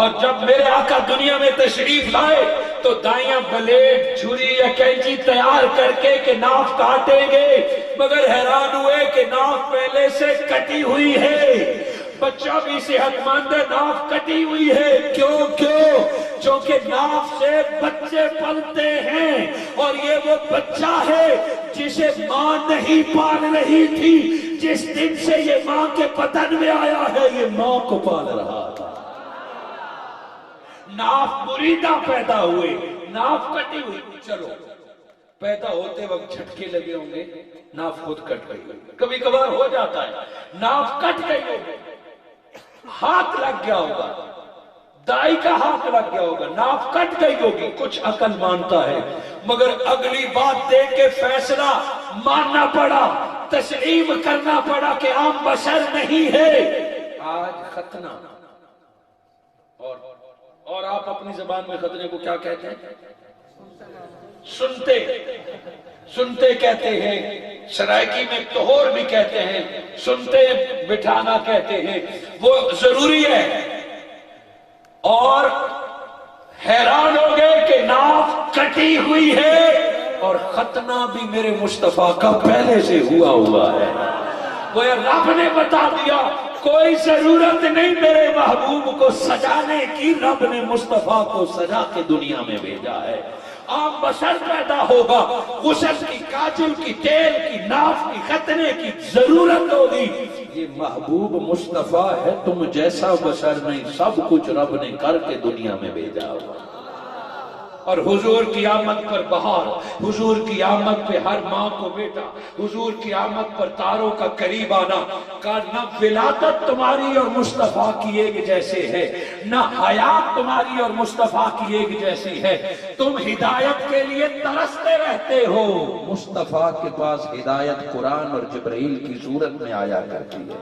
اور جب میرے آقا دنیا میں تشریف لائے تو دائیاں بلیڈ، چھری یا کینچی تیار کر کے کہ ناف کاٹیں گے، مگر حیران ہوئے کہ ناف پہلے سے کٹی ہوئی ہے، بچہ بھی صحت مند ہے، ناف کٹی ہوئی ہے۔ کیوں؟ چونکہ ناف سے بچے پلتے ہیں، اور یہ وہ بچہ ہے جسے ماں نہیں پال رہی تھی، جس دن سے یہ ماں کے بدن میں آیا ہے یہ ماں کو پال رہا تھا۔ ناف مریدہ پیدا ہوئے، ناف کٹی ہوئی۔ چلو پیدا ہوتے وقت جھٹکے لگے ہوں گے، ناف خود کٹ گئی ہوگی، کبھی کبھار ہو جاتا ہے، ناف کٹ گئی ہوگی، ہاتھ لگ گیا ہوگا، دائی کا ہاتھ لگ گیا ہوگا، ناف کٹ گئی ہوگی، کچھ عقل مانتا ہے، مگر اگلی بات دیکھ کے فیصلہ ماننا پڑا، تسلیم کرنا پڑا کہ عام بشر نہیں ہے۔ آج ختنہ، اور آپ اپنی زبان میں ختنے کو کیا کہتے ہیں؟ سنتے سنتے کہتے ہیں، سرائکی میں توہر بھی کہتے ہیں، سنتے بٹھانا کہتے ہیں، وہ ضروری ہے۔ اور حیران ہو گئے کہ ناف کٹی ہوئی ہے اور ختنہ بھی میرے مصطفیٰ کا پہلے سے ہوا ہے۔ وہ رب نے بتا دیا کوئی ضرورت نہیں میرے محبوب کو سجانے کی، رب نے مصطفیٰ کو سجا کے دنیا میں بھیجا ہے۔ عام بشر پیدا ہوگا، غسل کی، کاجل کی، تیل کی، ناف کی، ختنے کی ضرورت ہوگی، یہ محبوب مصطفیٰ ہے، تم جیسا بشر نہیں، سب کچھ رب نے کر کے دنیا میں بھیجا ہوگا۔ اور حضور کی آمد پر بہار، حضور کی آمد پہ ہر ماں کو بیٹا، حضور کی آمد پر تاروں کا قریب آنا، کا نہ ولادت تمہاری اور مصطفیٰ کی ایک جیسے ہے، نہ حیات تمہاری اور مصطفیٰ کی ایک جیسی ہے، تم ہدایت کے لیے ترستے رہتے ہو، مصطفیٰ کے پاس ہدایت قرآن اور جبرائیل کی صورت میں آیا کرتی ہے۔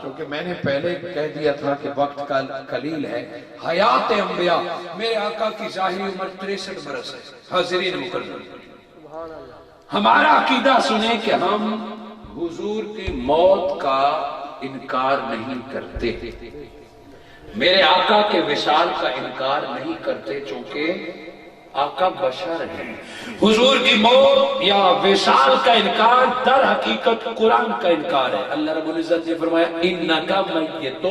کیونکہ میں نے پہلے کہہ دیا تھا کہ وقت کا قلیل ہے، حیات انبیاء، میرے آقا کی ظاہری عمر 63 برس ہے۔ حاضرین مکرم، ہمارا عقیدہ سنیں کہ ہم حضور کی موت کا انکار نہیں کرتے، میرے آقا کے وصال کا انکار نہیں کرتے، چونکہ آقا بشر ہیں۔ حضور کی موت یا وصال کا انکار در حقیقت قرآن کا انکار ہے۔ اللہ رب العزت نے فرمایا اِنَّكَ مَيِّتٌ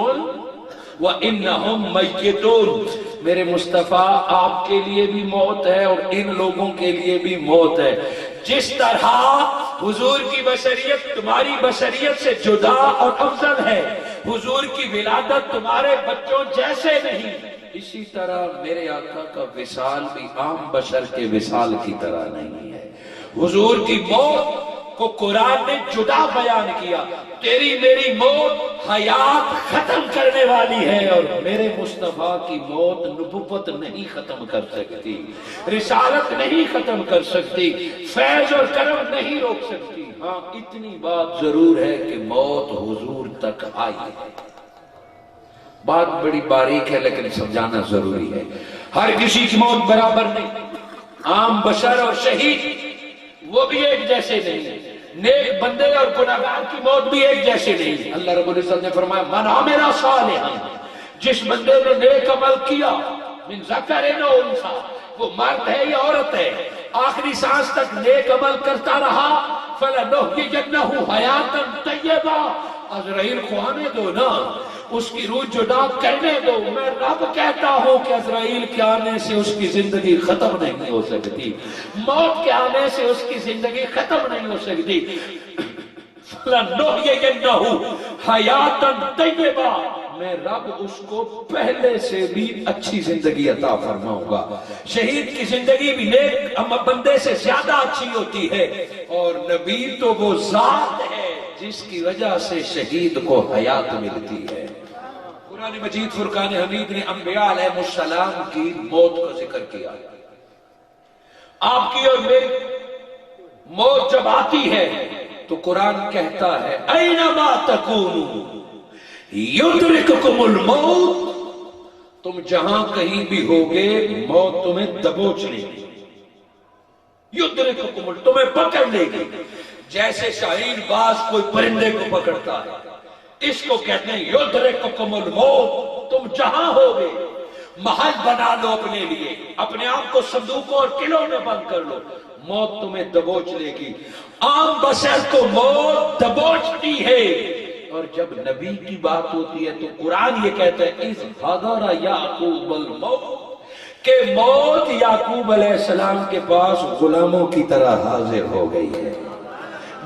وَإِنَّهُمْ مَيِّتُونَ، میرے مصطفیٰ آپ کے لیے بھی موت ہے اور ان لوگوں کے لیے بھی موت ہے۔ جس طرح حضور کی بشریت تمہاری بشریت سے جدا اور افضل ہے، حضور کی ولادت تمہارے بچوں جیسے نہیں، اسی طرح میرے آقا کا وصال بھی عام بشر کے وصال کی طرح نہیں ہے۔ حضور کی موت کو قرآن نے جدا بیان کیا، تیری میری موت حیات ختم کرنے والی ہے، اور میرے مصطفیٰ کی موت نبوت نہیں ختم کر سکتی، رسالت نہیں ختم کر سکتی، فیض اور کرم نہیں روک سکتی۔ ہاں اتنی بات ضرور ہے کہ موت حضور تک آئی ہے۔ بات بڑی باریک ہے لیکن سمجھانا ضروری ہے۔ ہر کسی کی موت برابر نہیں، عام بشر اور شہید وہ بھی ایک جیسے نہیں، نیک بندے اور گناہگار کی موت بھی ایک جیسے نہیں۔ اللہ رب العزت نے فرمایا من عمل صالحا، جس بندے نے نیک عمل کیا، من ذکر و انثی، وہ مرد ہے یا عورت ہے، آخری سانس تک نیک عمل کرتا رہا، فَلَنُحْيِيَنَّهُ حَيَاةً طَيِّبَةً، عزرائیل کو آنے دو نا، اس کی روح جدا کرنے دو۔ میں رب کہتا ہوں کہ عزرائیل کے آنے سے اس کی زندگی ختم نہیں ہو سکتی، موت کے آنے سے اس کی زندگی ختم نہیں ہو سکتی۔ فَلَنُحْيِيَنَّهُ حَيَاةً طَيِّبَةً، میں رب اس کو پہلے سے بھی اچھی زندگی عطا فرماؤں گا۔ شہید کی زندگی بھی نیک بندے سے زیادہ اچھی ہوتی ہے، اور نبی تو وہ ذات ہے جس کی وجہ سے شہید کو حیات ملتی ہے۔ قرآن مجید فرقان حمید نے انبیاء علیہ السلام کی موت کا ذکر کیا۔ آپ کی اور میری موت جب آتی ہے تو قرآن کہتا ہے اینما تکونوا یدرککم الموت، تم جہاں کہیں بھی ہوگے موت تمہیں دبوچ لے گی، یدرککم، تمہیں پکڑ لے گی، جیسے شاہین باز کوئی پرندے کو پکڑتا ہے، اس کو کہتے ہیں یدرککم الموت۔ تم جہاں ہوگے محل بنا لو اپنے لیے، اپنے آپ کو صندوقوں اور قلعوں میں بند کر لو، موت تمہیں دبوچ لے گی۔ عام بشر کو موت دبوچتی ہے، اور جب نبی کی بات ہوتی ہے تو قرآن یہ کہتا ہے اذ حضر یعقوب الموت، کہ موت یعقوب علیہ السلام کے پاس غلاموں کی طرح حاضر ہو گئی ہے۔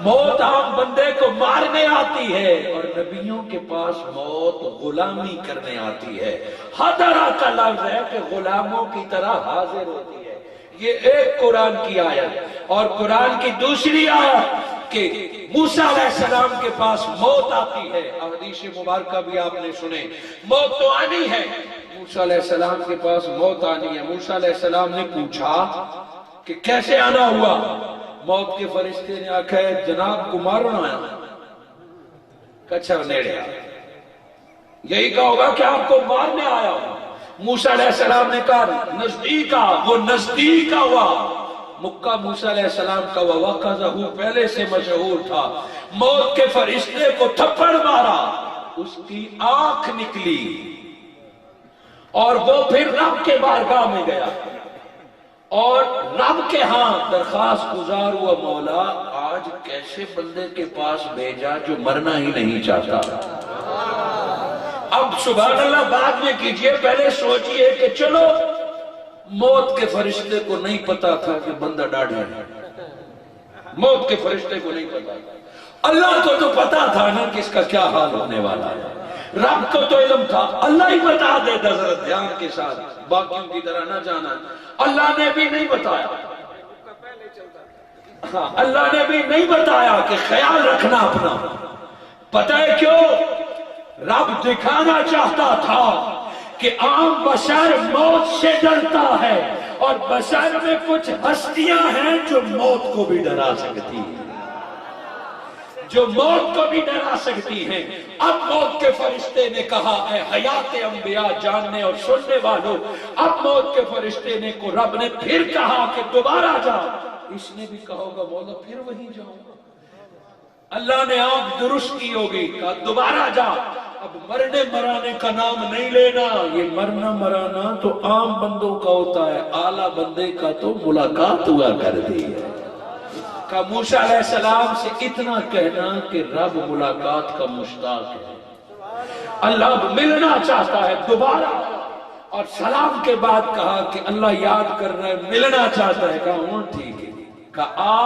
موت عام بندے کو مارنے آتی ہے، اور نبیوں کے پاس موت غلامی کرنے آتی ہے۔ حضرہ کا لفظ ہے کہ غلاموں کی طرح حاضر ہوتی ہے۔ یہ ایک قرآن کی آیت، اور قرآن کی دوسری آیت کہ موسیٰ علیہ السلام کے پاس موت آتی ہے۔ حدیث مبارکہ بھی آپ نے سنے، موت تو آنی ہے، موسیٰ علیہ السلام کے پاس موت آنی ہے۔ موسیٰ علیہ السلام نے پوچھا کہ کیسے آنا ہوا؟ موت کے فرشتے نے آکھا ہے جناب کو مارنا ہے، کچھا نیڑے آ، یہی کہا ہوگا کہ آپ کو مارنے آیا ہوں۔ موسیٰ علیہ السلام نے کہا نزدیک آ، وہ نزدیک ہوا، مکہ موسیٰ علیہ السلام کا وَوَقَذَهُ پہلے سے مشہور تھا، موت کے فرشتے کو تھپڑ مارا، اس کی آنکھ نکلی اور وہ پھر رب کے بارگاہ میں گیا اور رب کے ہاں درخواست گزار ہوا، مولا آج کیسے بندے کے پاس بھیجا جو مرنا ہی نہیں چاہتا۔ اب سبحان اللہ بعد میں کیجئے، پہلے سوچئے کہ چلو موت کے فرشتے کو نہیں پتا تھا کہ بندہ ڈاڑھا ہے، موت کے فرشتے کو نہیں پتا تھا، اللہ کو تو پتا تھا نا کہ اس کا کیا حال ہونے والا ہے، رب کو تو علم تھا، اللہ ہی بتا دیتا ذرا دھیان کے ساتھ، باقیوں کی طرح نہ جانا، اللہ نے بھی نہیں بتایا، ہاں اللہ نے بھی نہیں بتایا کہ خیال رکھنا اپنا، پتہ ہے کیوں؟ رب دکھانا چاہتا تھا کہ عام بشر موت سے ڈرتا ہے اور بشر میں کچھ ہستیاں ہیں جو موت کو بھی ڈرا سکتی ہیں، جو موت کو بھی ڈرا سکتی ہیں۔ اب موت کے فرشتے نے کہا، اے حیات انبیاء جاننے اور سننے والوں، اب موت کے فرشتے نے کو رب نے پھر کہا کہ دوبارہ جا، اس نے بھی کہا ہوگا مولا پھر وہیں جاؤں، اللہ نے آنکھ درست کی ہوگی، کہا دوبارہ جا، اب مرنے مرانے کا نام نہیں لینا، یہ مرنا مرانا تو عام بندوں کا ہوتا ہے، اعلیٰ بندے کا تو ملاقات ہوا کر دی ہے۔ کہ موسیٰ علیہ السلام سے اتنا کہنا کہ رب ملاقات کا مشتاق ہے، اللہ ملنا چاہتا ہے دوبارہ، اور سلام کے بعد کہا کہ اللہ یاد کر رہا ہے، ملنا چاہتا ہے، کہا ہوں ٹھیک ہے، کہا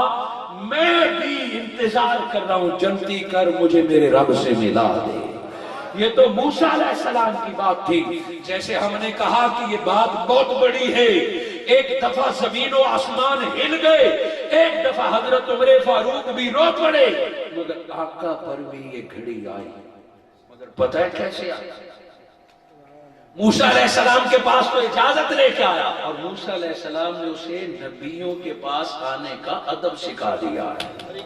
میں بھی انتظار کر رہا ہوں، جلدی کر مجھے میرے رب سے ملا دے۔ یہ تو موسیٰ علیہ السلام کی بات تھی، جیسے ہم نے کہا کہ یہ بات بہت بڑی ہے، ایک دفعہ زمین و آسمان ہل گئے، ایک دفعہ حضرت عمر فاروق بھی رو پڑے، مگر آقا پر بھی یہ گھڑی آئی، مگر پتہ ہے کیسے آئی؟ موسیٰ علیہ السلام کے پاس تو اجازت لے کے آیا، اور موسیٰ علیہ السلام نے اسے نبیوں کے پاس آنے کا ادب سکھا دیا ہے۔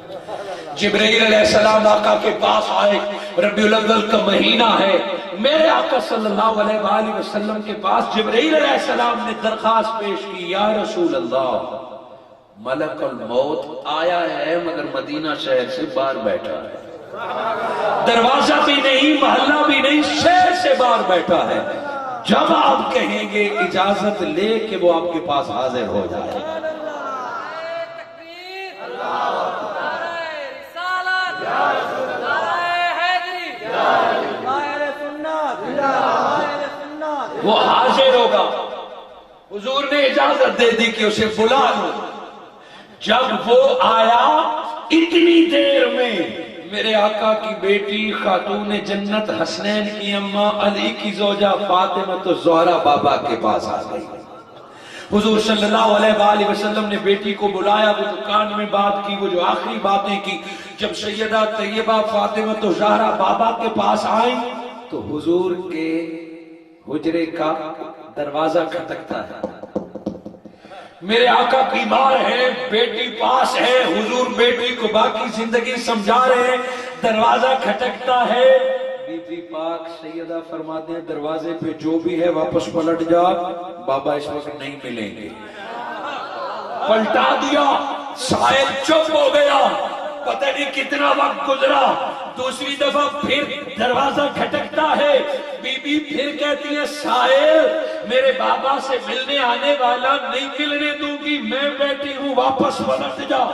جبرائیل علیہ السلام آقا کے پاس آئے، ربیع الاول کا مہینہ ہے، میرے آقا صلی اللہ علیہ وآلہ وسلم کے پاس جبرائیل علیہ السلام نے درخواست پیش کی، یا رسول اللہ ملک الموت آیا ہے مگر مدینہ شہر سے باہر بیٹھا ہے، دروازہ بھی نہیں، محلہ بھی نہیں، شہر سے باہر بیٹھا ہے، جب آپ کہیں گے اجازت لے کہ وہ آپ کے پاس حاضر ہو جائے۔ وہ حاضر ہوگا، حضور نے اجازت دے دی کہ اسے بلا لو، جب وہ آیا اتنی دیر میں میرے آقا کی بیٹی خاتون جنت حسنین کی اماں علی کی زوجہ فاطمہ الزہرا بابا کے پاس آ گئی۔ حضور صلی اللہ علیہ وآلہ وسلم نے بیٹی کو بلایا، وہ جو کان میں بات کی، وہ جو آخری باتیں کی، جب سیدہ طیبہ فاطمہ الزہرا بابا کے پاس آئیں تو حضور کے حجرے کا دروازہ کھٹکتا ہے، میرے آقا بیمار ہیں، بیٹی پاس ہے، حضور بیٹی کو باقی زندگی سمجھا رہے ہیں، دروازہ کھٹکتا ہے، بی بی پاک سیدہ فرماتے ہیں دروازے پہ جو بھی ہے واپس پلٹ جا، بابا اس وقت نہیں ملیں گے، پلٹا دیا، سائل چپ ہو گیا، پتہ نہیں کتنا وقت گزرا، دوسری دفعہ پھر دروازہ کھٹکتا ہے، بی بی پھر کہتی ہے سائل میرے بابا سے ملنے آنے والا نہیں ملنے دوں گی، میں بیٹھی ہوں واپس پلٹ جا،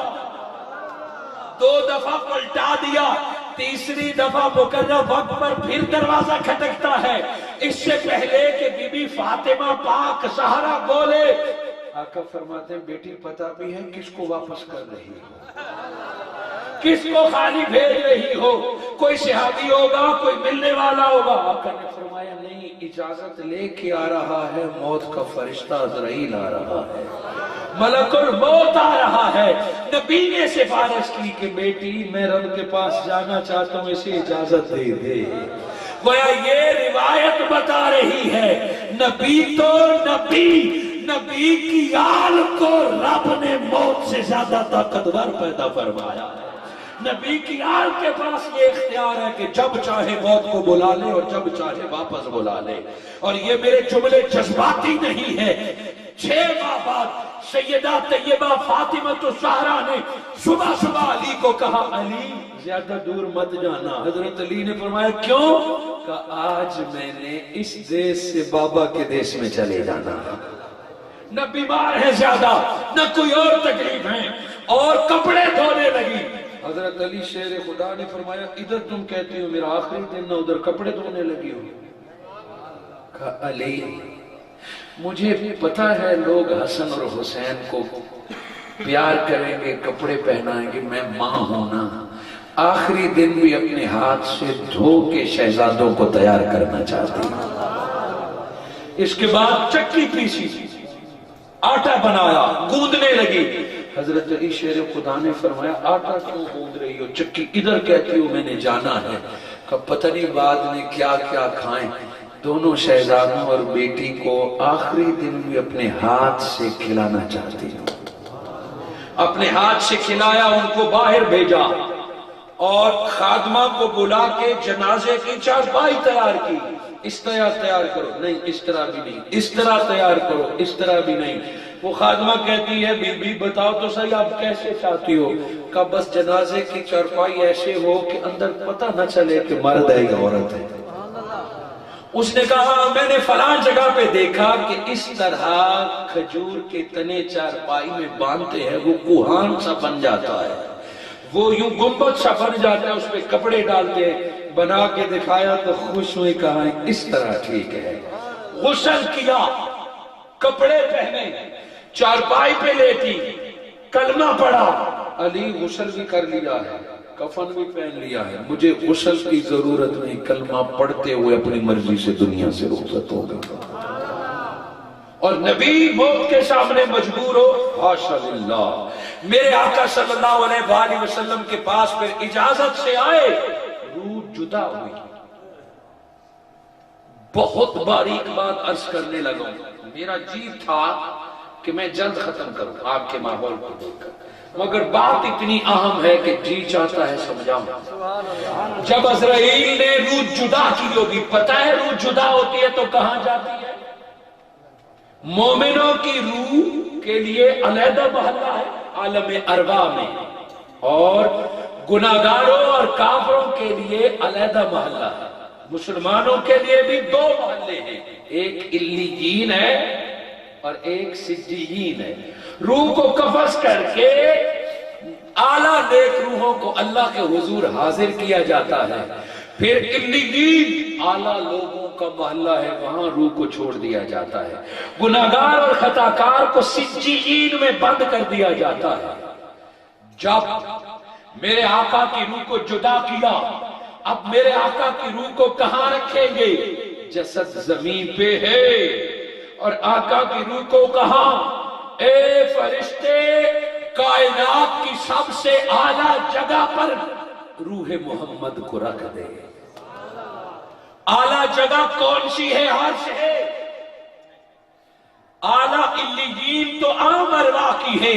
دو دفعہ پلٹا دیا، تیسری دفعہ مقررہ وقت پر پھر دروازہ کھٹکتا ہے، اس سے پہلے کہ بی بی فاطمہ پاک زہرا بولے، آقا فرماتے ہیں بیٹی پتہ بھی ہے کس کو واپس کر رہی ہو، کس کو خالی بھیج رہی ہو، کوئی صحابی ہوگا، کوئی ملنے والا ہوگا، آقا نے فرمایا نہیں، اجازت لے کے آ رہا ہے، موت کا فرشتہ عزرائیل آ رہا ہے، ملک الموت آ رہا ہے، نبی نے سفارش کی کہ بیٹی میں رب کے پاس جانا چاہتا ہوں، اسے اجازت دے دے، گویا یہ روایت بتا رہی ہے نبی تو نبی کی آل کو رب نے موت سے زیادہ طاقتور پیدا فرمایا ہے، نبی کی آل کے پاس یہ اختیار ہے کہ جب چاہے موت کو بلا لے اور جب چاہے واپس بلا لے، اور یہ میرے جملے جذباتی نہیں ہے، 6 ماہ بعد سیدہ طیبہ فاطمہ الزہرا نے صبح صبح علی کو کہا علی زیادہ دور مت جانا. حضرت علی نے فرمایا کیوں؟ کہ آج میں نے اس دیش سے بابا کے دیش میں چلے جانا. نہ بیمار ہے زیادہ نہ کوئی اور تکلیف ہے اور کپڑے دھونے لگی. حضرت علی شیر خدا نے فرمایا ادھر تم کہتی ہو میرا آخری دن نہ ادھر کپڑے دھونے لگی ہو. کہا علی مجھے پتا ہے لوگ حسن اور حسین کو پیار کریں گے کپڑے پہنائیں گے, میں ماں ہوں نا, آخری دن بھی اپنے ہاتھ سے دھو کے شہزادوں کو تیار کرنا چاہتی ہوں. اس کے بعد چکی پیسی, آٹا بنایا, گوندنے لگی. حضرت علی شیر خدا نے فرمایا آٹا کیوں گوند رہی ہو, چکی ادھر کہتی ہو میں نے جانا ہے. کہ پتہ نہیں بعد میں کیا کیا کھائیں. دونوں شہزادوں اور بیٹی کو آخری دن بھی اپنے ہاتھ سے کھلانا چاہتی ہوں. اپنے ہاتھ سے کھلایا, ان کو باہر بھیجا اور خادمہ کو بلا کے جنازے کی چارپائی تیار کی. اس طرح تیار کرو, نہیں اس طرح بھی نہیں, اس طرح تیار کرو, اس طرح بھی نہیں. وہ خادمہ کہتی ہے بی بی بتاؤ تو صحیح آپ کیسے چاہتی ہو؟ کہ بس جنازے کی چارپائی ایسے ہو کہ اندر پتہ نہ چلے کہ مرد ہے یا عورت ہے. اس نے کہا میں نے فلاں جگہ پہ دیکھا کہ اس طرح کھجور کے تنے چارپائی میں باندھتے ہیں, وہ کوہان سا بن جاتا ہے, وہ یوں گنبد سا بن جاتا ہے, اس پہ کپڑے ڈالتے ہیں. بنا کے دکھایا تو خوش ہوئی, کہا اس طرح ٹھیک ہے. غسل کیا, کپڑے پہنے, چارپائی پہ لیٹی, کلمہ پڑھا. علی غسل بھی کر لیا ہے, کفن بھی پہن لیا ہے, مجھے غسل کی ضرورت نہیں, کلمہ پڑھتے ہوئے اپنی مرضی سے دنیا سے رخصت ہو گئی. اور نبی موت کے سامنے مجبور ہو, حاشا للہ. میرے آقا صلی اللہ علیہ وآلہ وسلم کے پاس پھر اجازت سے آئے, روح جدا ہوئی. بہت باریک بات عرض کرنے لگا, میرا جی تھا کہ میں جلد ختم کروں آپ کے ماحول کو دیکھ کر, مگر بات اتنی اہم ہے کہ جی چاہتا ہے سمجھاؤں. جب عزرائیل نے روح جدا کی ہوگی, پتہ ہے روح جدا ہوتی ہے تو کہاں جاتی ہے؟ مومنوں کی روح کے لیے علیحدہ محلہ ہے عالم ارواح میں, اور گناہگاروں اور کافروں کے لیے علیحدہ محلہ ہے. مسلمانوں کے لیے بھی دو محلے ہیں, ایک علیین ہے اور ایک سجیین ہے. روح کو قبض کر کے اعلیٰ نیک روحوں کو اللہ کے حضور حاضر کیا جاتا ہے. پھر علیین اعلیٰ لوگوں کا محلہ ہے, وہاں روح کو چھوڑ دیا جاتا ہے. گناہگار اور خطاکار کو سجیین میں بند کر دیا جاتا ہے. جب میرے آقا کی روح کو جدا کیا, اب میرے آقا کی روح کو کہاں رکھیں گے؟ جسد زمین پہ ہے, اور آقا کی روح کو کہاں؟ اے فرشتے, کائنات کی سب سے اعلیٰ جگہ پر روح محمد کو رکھ دے. اعلیٰ جگہ کون سی ہے؟ عرش ہے. اعلیٰ علیین تو عام ارواح کی ہے,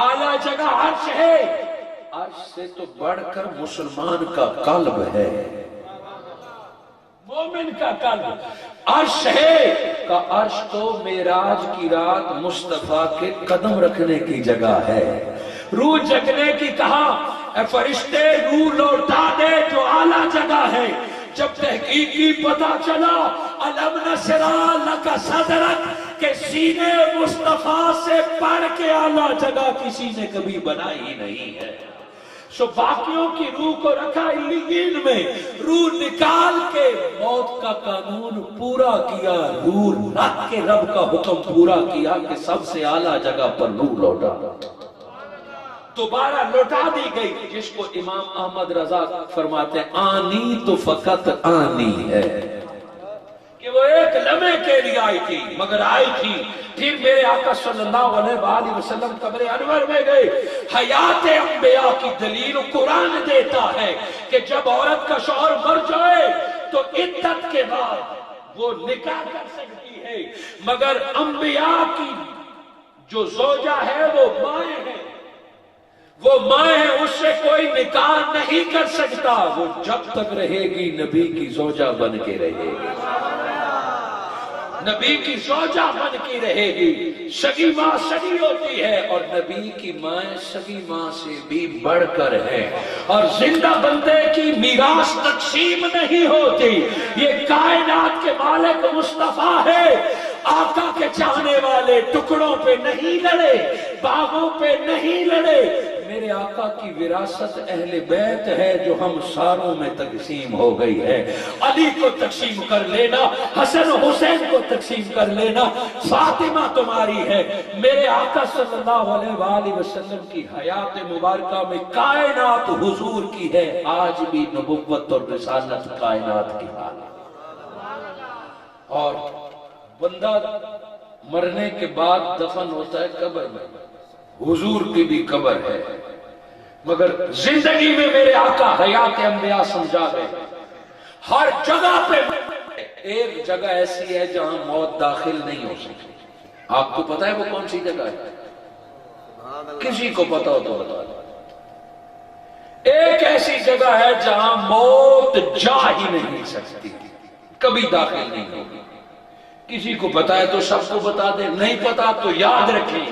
اعلیٰ جگہ عرش ہے. عرش سے تو بڑھ کر مسلمان کا قلب ہے, مومن کا قلب عرش ہے. کا عرش تو معراج کی رات مصطفیٰ کے قدم رکھنے کی جگہ ہے. روح جگنے کی کہا اے فرشتے روح لوٹا دے جو اعلیٰ جگہ ہے. جب تحقیقی پتہ چلا الم نشرح لک صدرک کہ سینے مصطفیٰ سے بڑھ کے اعلیٰ جگہ کسی نے کبھی بنائی ہی نہیں ہے, سو باقیوں کی روح کو رکھا علیین میں. روح نکال کے موت کا قانون پورا کیا, روح رکھ کے رب کا حکم پورا کیا کہ سب سے اعلیٰ جگہ پر روح لوٹا, دوبارہ لوٹا دی گئی. جس کو امام احمد رضا فرماتے ہیں آنی تو فقط آنی ہے, کہ وہ ایک لمحے کے لیے آئی تھی مگر آئی تھی. پھر میرے آقا صلی اللہ علیہ وآلہ وسلم قبر انور میں گئے. حیات انبیاء کی دلیل قرآن دیتا ہے کہ جب عورت کا شوہر مر جائے تو عدت کے بعد وہ نکاح کر سکتی ہے, مگر انبیاء کی جو زوجہ ہے وہ مائیں ہے, وہ مائیں ہے, اس سے کوئی نکاح نہیں کر سکتا. وہ جب تک رہے گی نبی کی زوجہ بن کے رہے گی. نبی کی زوجہ بن کی رہے گی، سگی ماں سگی ہوتی ہے اور نبی کی ماں سگی ماں سے بھی بڑھ کر ہے، اور زندہ بندے کی میراث تقسیم نہیں ہوتی۔ یہ کائنات کے مالک مصطفیٰ ہے، آقا کے چاہنے والے ٹکڑوں پہ نہیں لڑے، باغوں پہ نہیں لڑے۔ میرے آقا کی وراثت اہل بیت ہے جو ہم ساروں میں تقسیم ہو گئی ہے۔ علی کو تقسیم کر لینا، حسن و حسین کو تقسیم کر لینا، فاطمہ تمہاری ہے۔ میرے آقا صلی اللہ علیہ وآلہ وسلم کی حیات مبارکہ میں کائنات حضور کی ہے، آج بھی نبوت اور رسالت کائنات کی حال ہے۔ اور بندہ مرنے کے بعد دفن ہوتا ہے قبر میں، حضور کی بھی قبر ہے، مگر زندگی میں میرے آقا حیات انبیاء سمجھا گئے۔ ہر جگہ پہ ایک جگہ ایسی ہے جہاں موت داخل نہیں ہو سکتی۔ آپ کو پتا ہے وہ کون سی جگہ ہے؟ کسی کو پتا ہو تو بتا دو۔ ایک ایسی جگہ ہے جہاں موت جا ہی نہیں سکتی، کبھی داخل نہیں ہوگی۔ کسی کو پتا ہے تو سب کو بتا دے، نہیں پتا تو یاد رکھیں،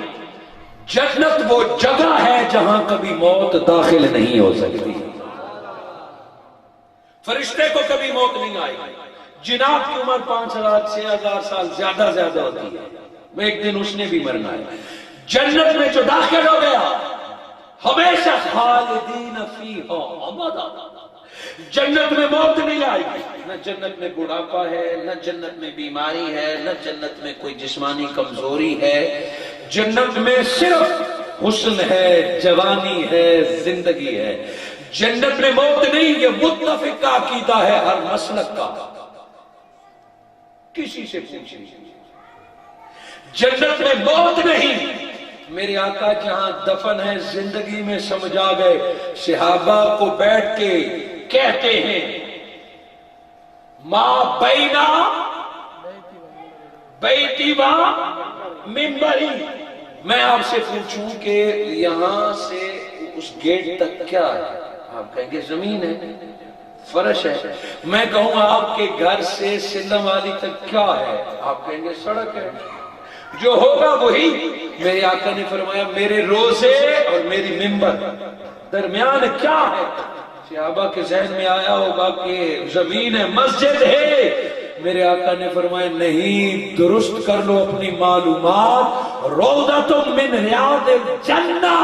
جنت وہ جگہ ہے جہاں کبھی موت داخل نہیں ہو سکتی۔ فرشتے کو کبھی موت نہیں آئے گی۔ جناب کی عمر 5000 6000 سال زیادہ ہوتی ہے، وہ ایک دن اس نے بھی مرنا ہے۔ جنت میں جو داخل ہو گیا ہمیشہ خالدین فیہا ابدا، جنت میں موت نہیں آئے گی، نہ جنت میں بڑھاپا ہے، نہ جنت میں بیماری ہے، نہ جنت میں کوئی جسمانی کمزوری ہے۔ جنت میں صرف حسن ہے، جوانی ہے، زندگی ہے۔ جنت میں موت نہیں، یہ متفق کا عقیدہ ہے ہر مسلک کا۔ کسی سے پوچھیے، جنت میں موت نہیں۔ میرے آقا جہاں دفن ہے زندگی میں سمجھا گئے، صحابہ کو بیٹھ کے کہتے ہیں ما بینا بیتی و منبری، میں آپ سے پوچھوں کہ یہاں سے اس گیٹ تک کیا ہے؟ آپ کہیں گے زمین ہے، فرش ہے۔ میں کہوں آپ کے گھر سے سلم والی تک کیا ہے؟ آپ کہیں گے سڑک ہے۔ جو ہوگا وہی۔ میرے آقا نے فرمایا میرے روزے اور میری منبر درمیان کیا ہے؟ صحابہ کے ذہن میں آیا ہوگا کہ زمین ہے، مسجد ہے۔ میرے آقا نے فرمایا نہیں، درست کر لو اپنی معلومات، روضۃ من ریاض الجنہ،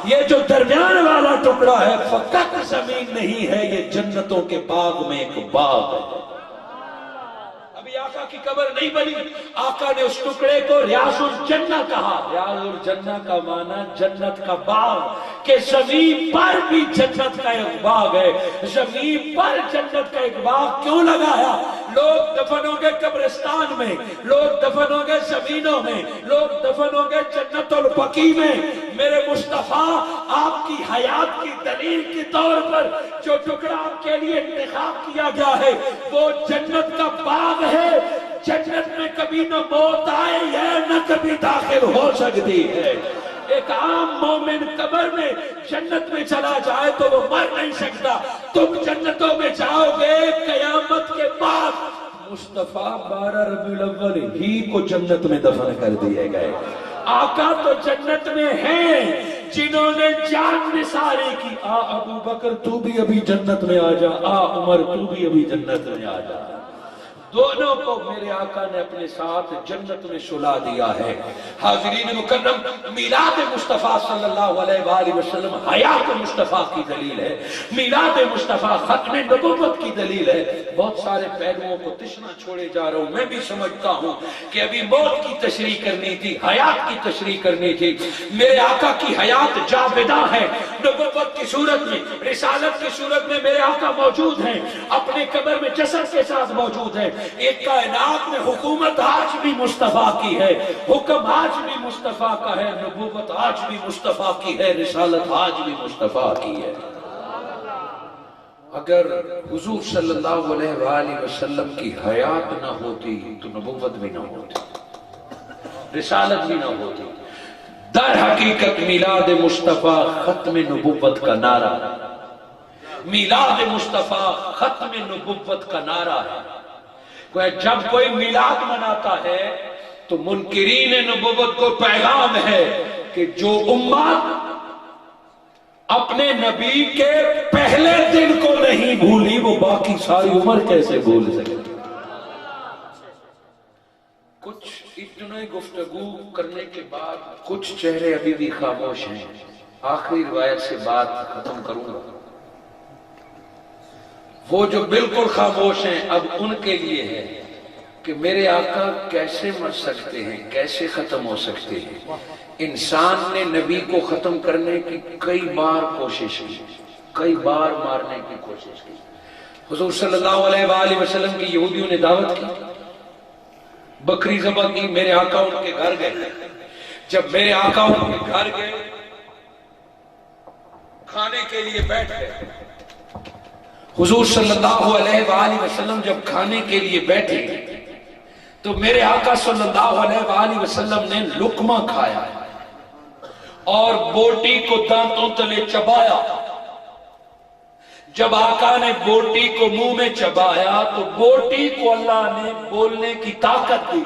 یہ جو درمیان والا ٹکڑا ہے فقط زمین نہیں ہے، یہ جنتوں کے باغ میں ایک باغ ہے۔ ابھی آقا کی قبر نہیں بنی، آقا نے اس ٹکڑے کو ریاض الجنہ کہا۔ ریاض الجنہ کا معنی جنت کا باغ، کہ زمین پر بھی جنت کا ایک باغ ہے۔ زمین پر جنت کا ایک باغ کیوں لگایا؟ لوگ دفن ہوں گے قبرستان میں، لوگ دفن ہوں گے زمینوں میں، لوگ دفن ہوں گے جنت البقیع میں۔ میرے مصطفیٰ آپ کی حیات کی دلیل کے طور پر جو ٹکڑا آپ کے لیے انتخاب کیا گیا ہے وہ جنت کا باغ ہے۔ جنت میں کبھی نہ موت آئی ہے نہ کبھی داخل ہو سکتی ہے۔ ایک عام مومن قبر میں جنت میں چلا جائے تو وہ مر نہیں سکتا۔ تم جنتوں میں جاؤ گے قیامت کے بعد۔ مصطفیٰ 12 ربیع الاول ہی کو جنت میں دفن کر دیے گئے۔ آقا تو جنت میں ہیں جنہوں نے جان نثاری کی۔ آ ابو بکر تو بھی ابھی جنت میں آ جا، آ عمر تو بھی ابھی جنت میں آ جا۔ دونوں کو میرے آقا نے اپنے ساتھ جنت میں سلا دیا ہے۔ حاضرین مکرم، میلاد مصطفیٰ صلی اللہ علیہ وآلہ وسلم حیات مصطفیٰ کی دلیل ہے، میلاد مصطفیٰ ختم نبوت کی دلیل ہے۔ بہت سارے پہلوؤں کو تشنا چھوڑے جا رہا ہوں، میں بھی سمجھتا ہوں کہ ابھی موت کی تشریح کرنی تھی، حیات کی تشریح کرنی تھی۔ میرے آقا کی حیات جاوداں ہے، نبوت کی صورت میں، رسالت کی صورت میں میرے آقا موجود ہیں، اپنے قبر میں جسد کے ساتھ موجود ہیں۔ ایک کائنات میں حکومت آج بھی مصطفیٰ کی ہے، حکم آج بھی مصطفیٰ کا ہے، نبوت آج بھی مصطفیٰ کی ہے، رسالت آج بھی مصطفیٰ کی ہے۔ اگر حضور صلی اللہ علیہ وآلہ وسلم کی حیات نہ ہوتی تو نبوت بھی نہ ہوتی، رسالت بھی نہ ہوتی۔ در حقیقت میلاد مصطفیٰ ختم نبوت کا نعرہ، میلاد مصطفیٰ ختم نبوت کا نعرہ ہے۔ جب کوئی میلاد مناتا ہے تو منکرین نبوت کو پیغام ہے کہ جو امت اپنے نبی کے پہلے دن کو نہیں بھولی وہ باقی ساری عمر کیسے بھول سکے. کچھ اتنے گفتگو کرنے کے بعد کچھ چہرے ابھی بھی خاموش ہیں. آخری روایت سے بات ختم کروں گا. وہ جو بالکل خاموش ہیں اب ان کے لیے ہے کہ میرے آقا کیسے مر سکتے ہیں, کیسے ختم ہو سکتے ہیں. انسان نے نبی کو ختم کرنے کی کئی بار کوشش کی, کئی بار مارنے کی کوشش کی. حضور صلی اللہ علیہ وآلہ وسلم کی یہودیوں نے دعوت کی, بکری ذبح کی, میرے آقا ان کے گھر گئے. جب میرے آقا ان کے گھر گئے کھانے کے لیے بیٹھ گئے. حضور صلی اللہ علیہ وآلہ وسلم جب کھانے کے لیے بیٹھے تو میرے آقا صلی اللہ علیہ وآلہ وسلم نے لقمہ کھایا اور بوٹی کو دانتوں تلے چبایا. جب آقا نے بوٹی کو منہ میں چبایا تو بوٹی کو اللہ نے بولنے کی طاقت دی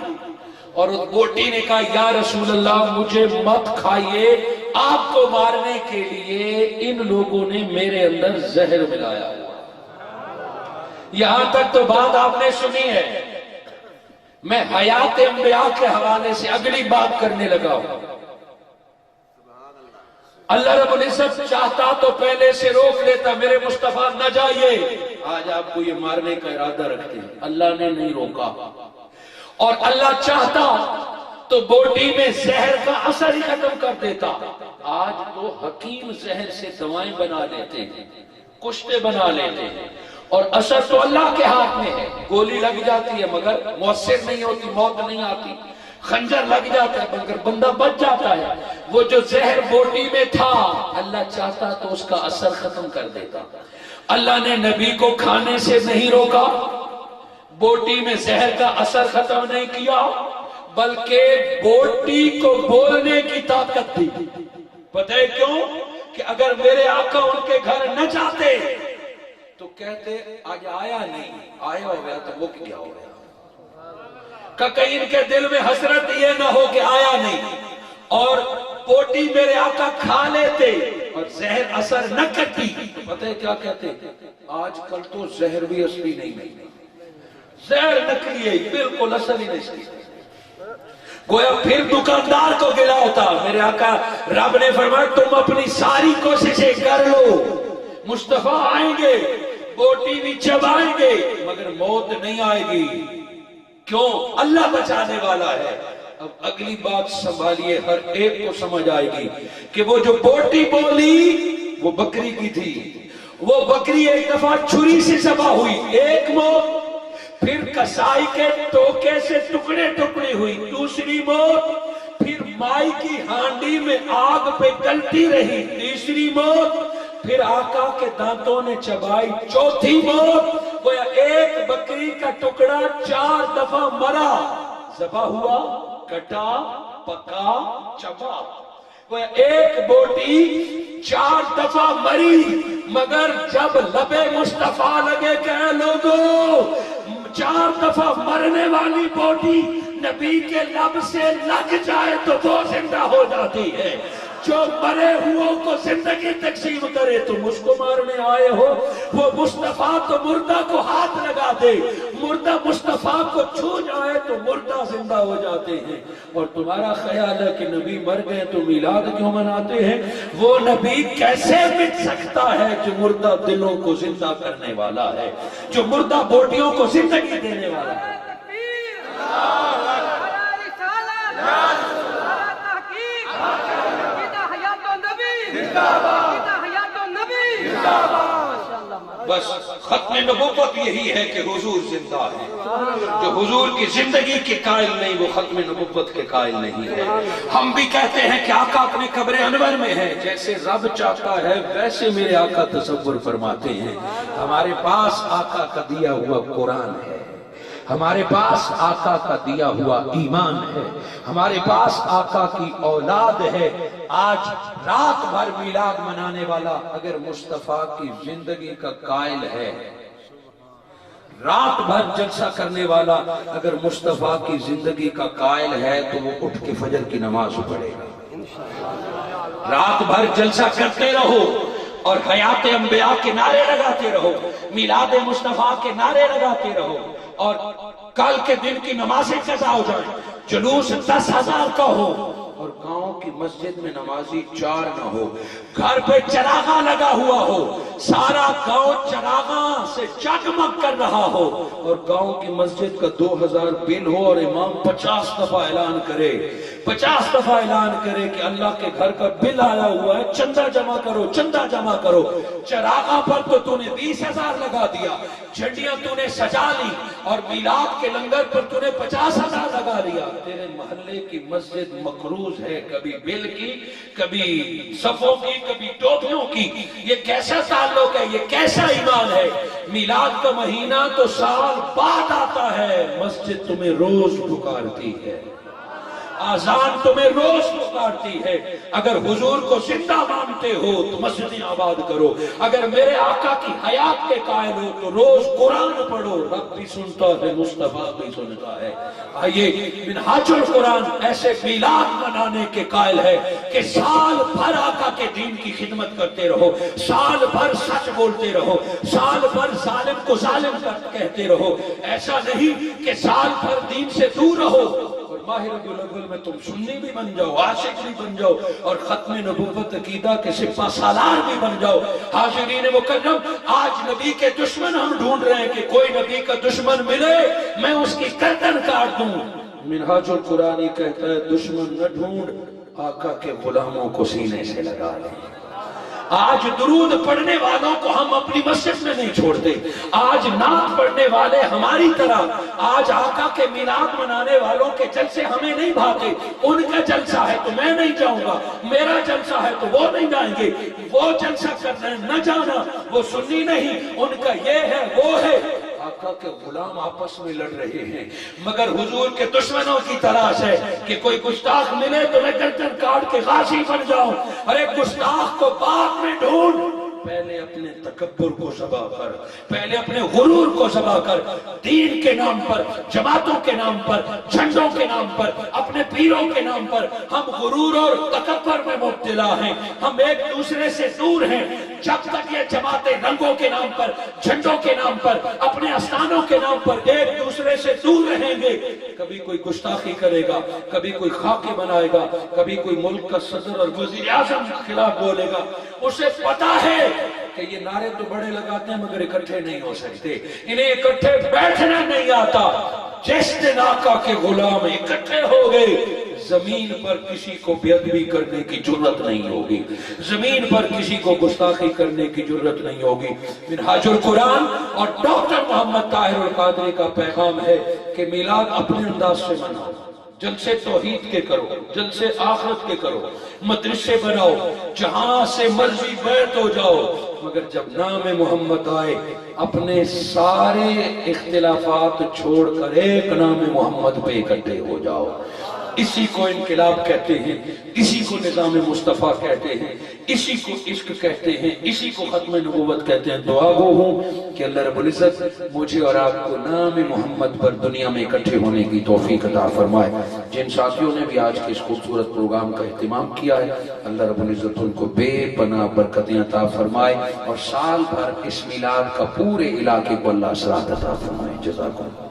اور اس بوٹی نے کہا یا رسول اللہ مجھے مت کھائیے, آپ کو مارنے کے لیے ان لوگوں نے میرے اندر زہر ملایا. یہاں تک تو بات آپ نے سنی ہے. میں حیات انبیاء کے حوالے سے اگلی بات کرنے لگا ہوں. اللہ رب العزت چاہتا تو پہلے سے روک لیتا, میرے مصطفیٰ نہ جائیے. آج آپ کو یہ مارنے کا ارادہ رکھتے ہیں, اللہ نے نہیں روکا. اور اللہ چاہتا تو بوٹی میں زہر کا اثر ہی ختم کر دیتا. آج تو حکیم زہر سے دوائیں بنا لیتے ہیں, کشتے بنا لیتے ہیں, اور اثر تو اللہ کے ہاتھ میں ہے. گولی لگ جاتی ہے مگر مؤثر نہیں ہوتی, موت نہیں آتی. خنجر لگ جاتا ہے مگر بندہ بچ جاتا ہے. وہ جو زہر بوٹی میں تھا اللہ چاہتا تو اس کا اثر ختم کر دیتا. اللہ نے نبی کو کھانے سے نہیں روکا, بوٹی میں زہر کا اثر ختم نہیں کیا, بلکہ بوٹی کو بولنے کی طاقت دی. پتہ ہے کیوں؟ کہ اگر میرے آقا ان کے گھر نہ جاتے تو کہتے آج آیا نہیں, آیا ہو گیا تو وہ کیا ہو گیا. کہ کہیں ان کے دل میں حسرت یہ نہ ہو کہ آیا نہیں, اور بوٹی میرے آقا کھا لیتے اور زہر اثر نہ کرتی. پتہ ہے کیا کہتے, آج کل تو زہر بھی اصلی نہیں, زہر نکلی ہے, بالکل اصل ہی نہیں. گویا پھر دکاندار کو گلا ہوتا. میرے آقا رب نے فرمایا تم اپنی ساری کوششیں کر لو, مصطفیٰ آئیں گے, بوٹی بھی چبائیں گے, مگر موت نہیں آئے گی. کیوں؟ اللہ بچانے والا ہے. اب اگلی بات سنبھالیے, ہر ایک کو سمجھ آئے گی کہ وہ جو بوٹی بولی وہ بکری کی تھی. وہ بکری ایک دفعہ چھری سے ذبح ہوئی, ایک موت. پھر کسائی کے ٹوکے سے ٹکڑے ٹکڑے ہوئی, دوسری موت. پھر مائی کی ہانڈی میں آگ پہ گلتی رہی, تیسری موت. پھر آقا کے دانتوں نے چبائی, چوتھی موت. وہ ایک بکری کا ٹکڑا 4 دفعہ مرا, ذبح ہوا, کٹا, پکا, چبا. وہ ایک بوٹی 4 دفعہ مری, مگر جب لبے مصطفیٰ لگے کہ اے لوگوں 4 دفعہ مرنے والی بوٹی نبی کے لب سے لگ جائے تو وہ زندہ ہو جاتی ہے. جو مرے ہوئوں کو زندگی تقسیم کرے تم اس کو مارنے آئے ہو. وہ مصطفیٰ تو مردہ کو ہاتھ لگا دے, مردہ مصطفیٰ کو چھو جائے تو مردہ زندہ ہو جاتے ہیں. اور تمہارا خیال ہے کہ نبی مر گئے تو میلاد کیوں مناتے ہیں؟ وہ نبی کیسے مٹ سکتا ہے جو مردہ دلوں کو زندہ کرنے والا ہے, جو مردہ بوٹیوں کو زندگی دینے والا ہے. بس ختم نبوت یہی ہے کہ حضور زندہ ہے. جو حضور کی زندگی کے قائل نہیں وہ ختم نبوت کے قائل نہیں ہے. ہم بھی کہتے ہیں کہ آقا اپنے قبر انور میں ہے, جیسے رب چاہتا ہے ویسے میرے آقا تصور فرماتے ہیں. ہمارے پاس آقا کا دیا ہوا قرآن ہے, ہمارے پاس آقا کا دیا ہوا ایمان ہے, ہمارے پاس آقا کی اولاد ہے. آج رات بھر میلاد منانے والا اگر مصطفیٰ کی زندگی کا قائل ہے, رات بھر جلسہ کرنے والا اگر مصطفیٰ کی زندگی کا قائل ہے تو وہ اٹھ کے فجر کی نماز پڑھے گا۔ رات بھر جلسہ کرتے رہو اور حیات انبیاء کے نعرے لگاتے رہو، میلاد مصطفیٰ کے نعرے لگاتے رہو، اور کل کے دن کی نمازیں قضا ہو جائیں، جلوس 10,000 کا ہو اور گاؤں کی مسجد میں نمازی 4 نہ ہو، گھر پہ چراغاں لگا ہوا ہو، سارا گاؤں چراغاں سے جگمگ کر رہا ہو، اور گاؤں کی مسجد کا 2,000 بل ہو اور امام 50 دفعہ اعلان کرے، 50 دفعہ اعلان کرے کہ اللہ کے گھر کا بل آیا ہوا ہے، چندہ جمع کرو، چندہ جمع کرو۔ چراغاں پر تو نے 20,000 لگا دیا، جھنڈیاں تو نے سجا لی، اور میلاد کے لنگر پر تو نے 50,000 لگا لیا۔ تیرے محلے کی مسجد مقروض ہے، کبھی بل کی، کبھی صفوں کی، کبھی ٹوپیوں کی۔ یہ کیسا تعلق ہے، یہ کیسا ایمان ہے؟ میلاد کا مہینہ تو سال بعد آتا ہے، مسجد تمہیں روز پکارتی ہے، آذان تمہیں روز پکارتی ہے۔ اگر حضور کو زندہ مانتے ہو تو مسجدیں آباد کرو، اگر میرے آقا کی حیات کے قائل ہو تو روز قرآن پڑھو، رب بھی سنتا ہے، مصطفیٰ بھی سنتا ہے۔ آئیے منہاج القرآن ایسے میلاد منانے کے قائل ہے کہ سال بھر آقا کے دین کی خدمت کرتے رہو، سال بھر سچ بولتے رہو، سال بھر ظالم کو ظالم کہتے رہو، ایسا نہیں کہ سال بھر دین سے دور رہو اور ماہ ربیع الاول میں تم سنی بھی بن جاؤ، عاشق بھی بن جاؤ، اور ختم نبوت عقیدہ کے سپہ سالار بھی بن جاؤ۔ حاضرین مکرم، آج نبی کے دشمن ہم ڈھونڈ رہے ہیں کہ کوئی نبی کا دشمن ملے میں اس کی گردن کاٹ دوں۔ منہاج القرآن کہتا ہے دشمن نہ ڈھونڈ، آقا کے غلاموں کو سینے سے لگا لیں۔ آج درود پڑھنے والوں کو ہم اپنی مسجد میں نہیں چھوڑتے، آج نعت پڑھنے والے ہماری طرح، آج آقا کے میلاد منانے والوں کے جلسے ہمیں نہیں بھاتے۔ ان کا جلسہ ہے تو میں نہیں جاؤں گا، میرا جلسہ ہے تو وہ نہیں جائیں گے، وہ جلسہ کرنا ہے نہ جانا، وہ سنی نہیں، ان کا یہ ہے وہ ہے۔ آقا کے غلام آپس میں لڑ رہے ہیں، مگر حضور کے دشمنوں کی تلاش ہے کہ کوئی گستاخ ملے تو میں گردن کاٹ کے غازی بن جاؤں۔ ارے گستاخ کو باغ میں ڈھونڈ، پہلے اپنے تکبر کو ذبح کر، پہلے اپنے غرور کو ذبح کر۔ دین کے نام پر، جماعتوں کے نام پر، جھنڈوں کے نام پر، اپنے پیروں کے نام پر ہم غرور اور تکبر میں مبتلا ہیں، ہم ایک دوسرے سے دور ہیں۔ جب تک یہ جماعتیں رنگوں کے نام پر، جھنڈوں کے نام پر، اپنے آستانوں کے نام پر ایک دوسرے سے دور رہیں گے، کبھی کوئی گستاخی کرے گا، کبھی کوئی خاکے بنائے گا، کبھی کوئی ملک کا صدر اور وزیر اعظم کے خلاف بولے گا، اسے پتا ہے کہ یہ نعرے تو بڑے لگاتے ہیں مگر اکٹھے نہیں ہو سکتے، انہیں اکٹھے بیٹھنا نہیں آتا۔ جس دن آقا کے غلام اکٹھے ہو گئے، زمین پر کسی کو بے ادبی کرنے کی جرت نہیں ہوگی، زمین پر کسی کو گستاخی کرنے کی جرت نہیں ہوگی۔ منہاج القرآن اور ڈاکٹر محمد طاہر القادری کا پیغام ہے کہ میلاد اپنے انداز سے مناؤ، جلسے توحید کے کرو، جلسے آخرت کے کرو، مدرسے بناؤ، جہاں سے مرضی بیعت ہو جاؤ، مگر جب نام محمد آئے اپنے سارے اختلافات چھوڑ کر ایک نام محمد پہ اکٹھے ہو جاؤ۔ اسی کو انقلاب کہتے ہیں، اسی کو نظام مصطفیٰ کہتے ہیں، اسی کو عشق کہتے ہیں، اسی کو ختم نبوت کہتے ہیں۔ دعا گو ہوں کہ اللہ رب العزت مجھے اور آپ کو نام محمد پر دنیا میں اکٹھے ہونے کی توفیق عطا فرمائے۔ جن ساتھیوں نے بھی آج کے اس خوبصورت پروگرام کا اہتمام کیا ہے، اللہ رب العزت ان کو بے پناہ برکتیں عطا فرمائے، اور سال بھر اس میلاد کا پورے علاقے کو اللہ اثرات عطا فرمائے۔ جزاکم۔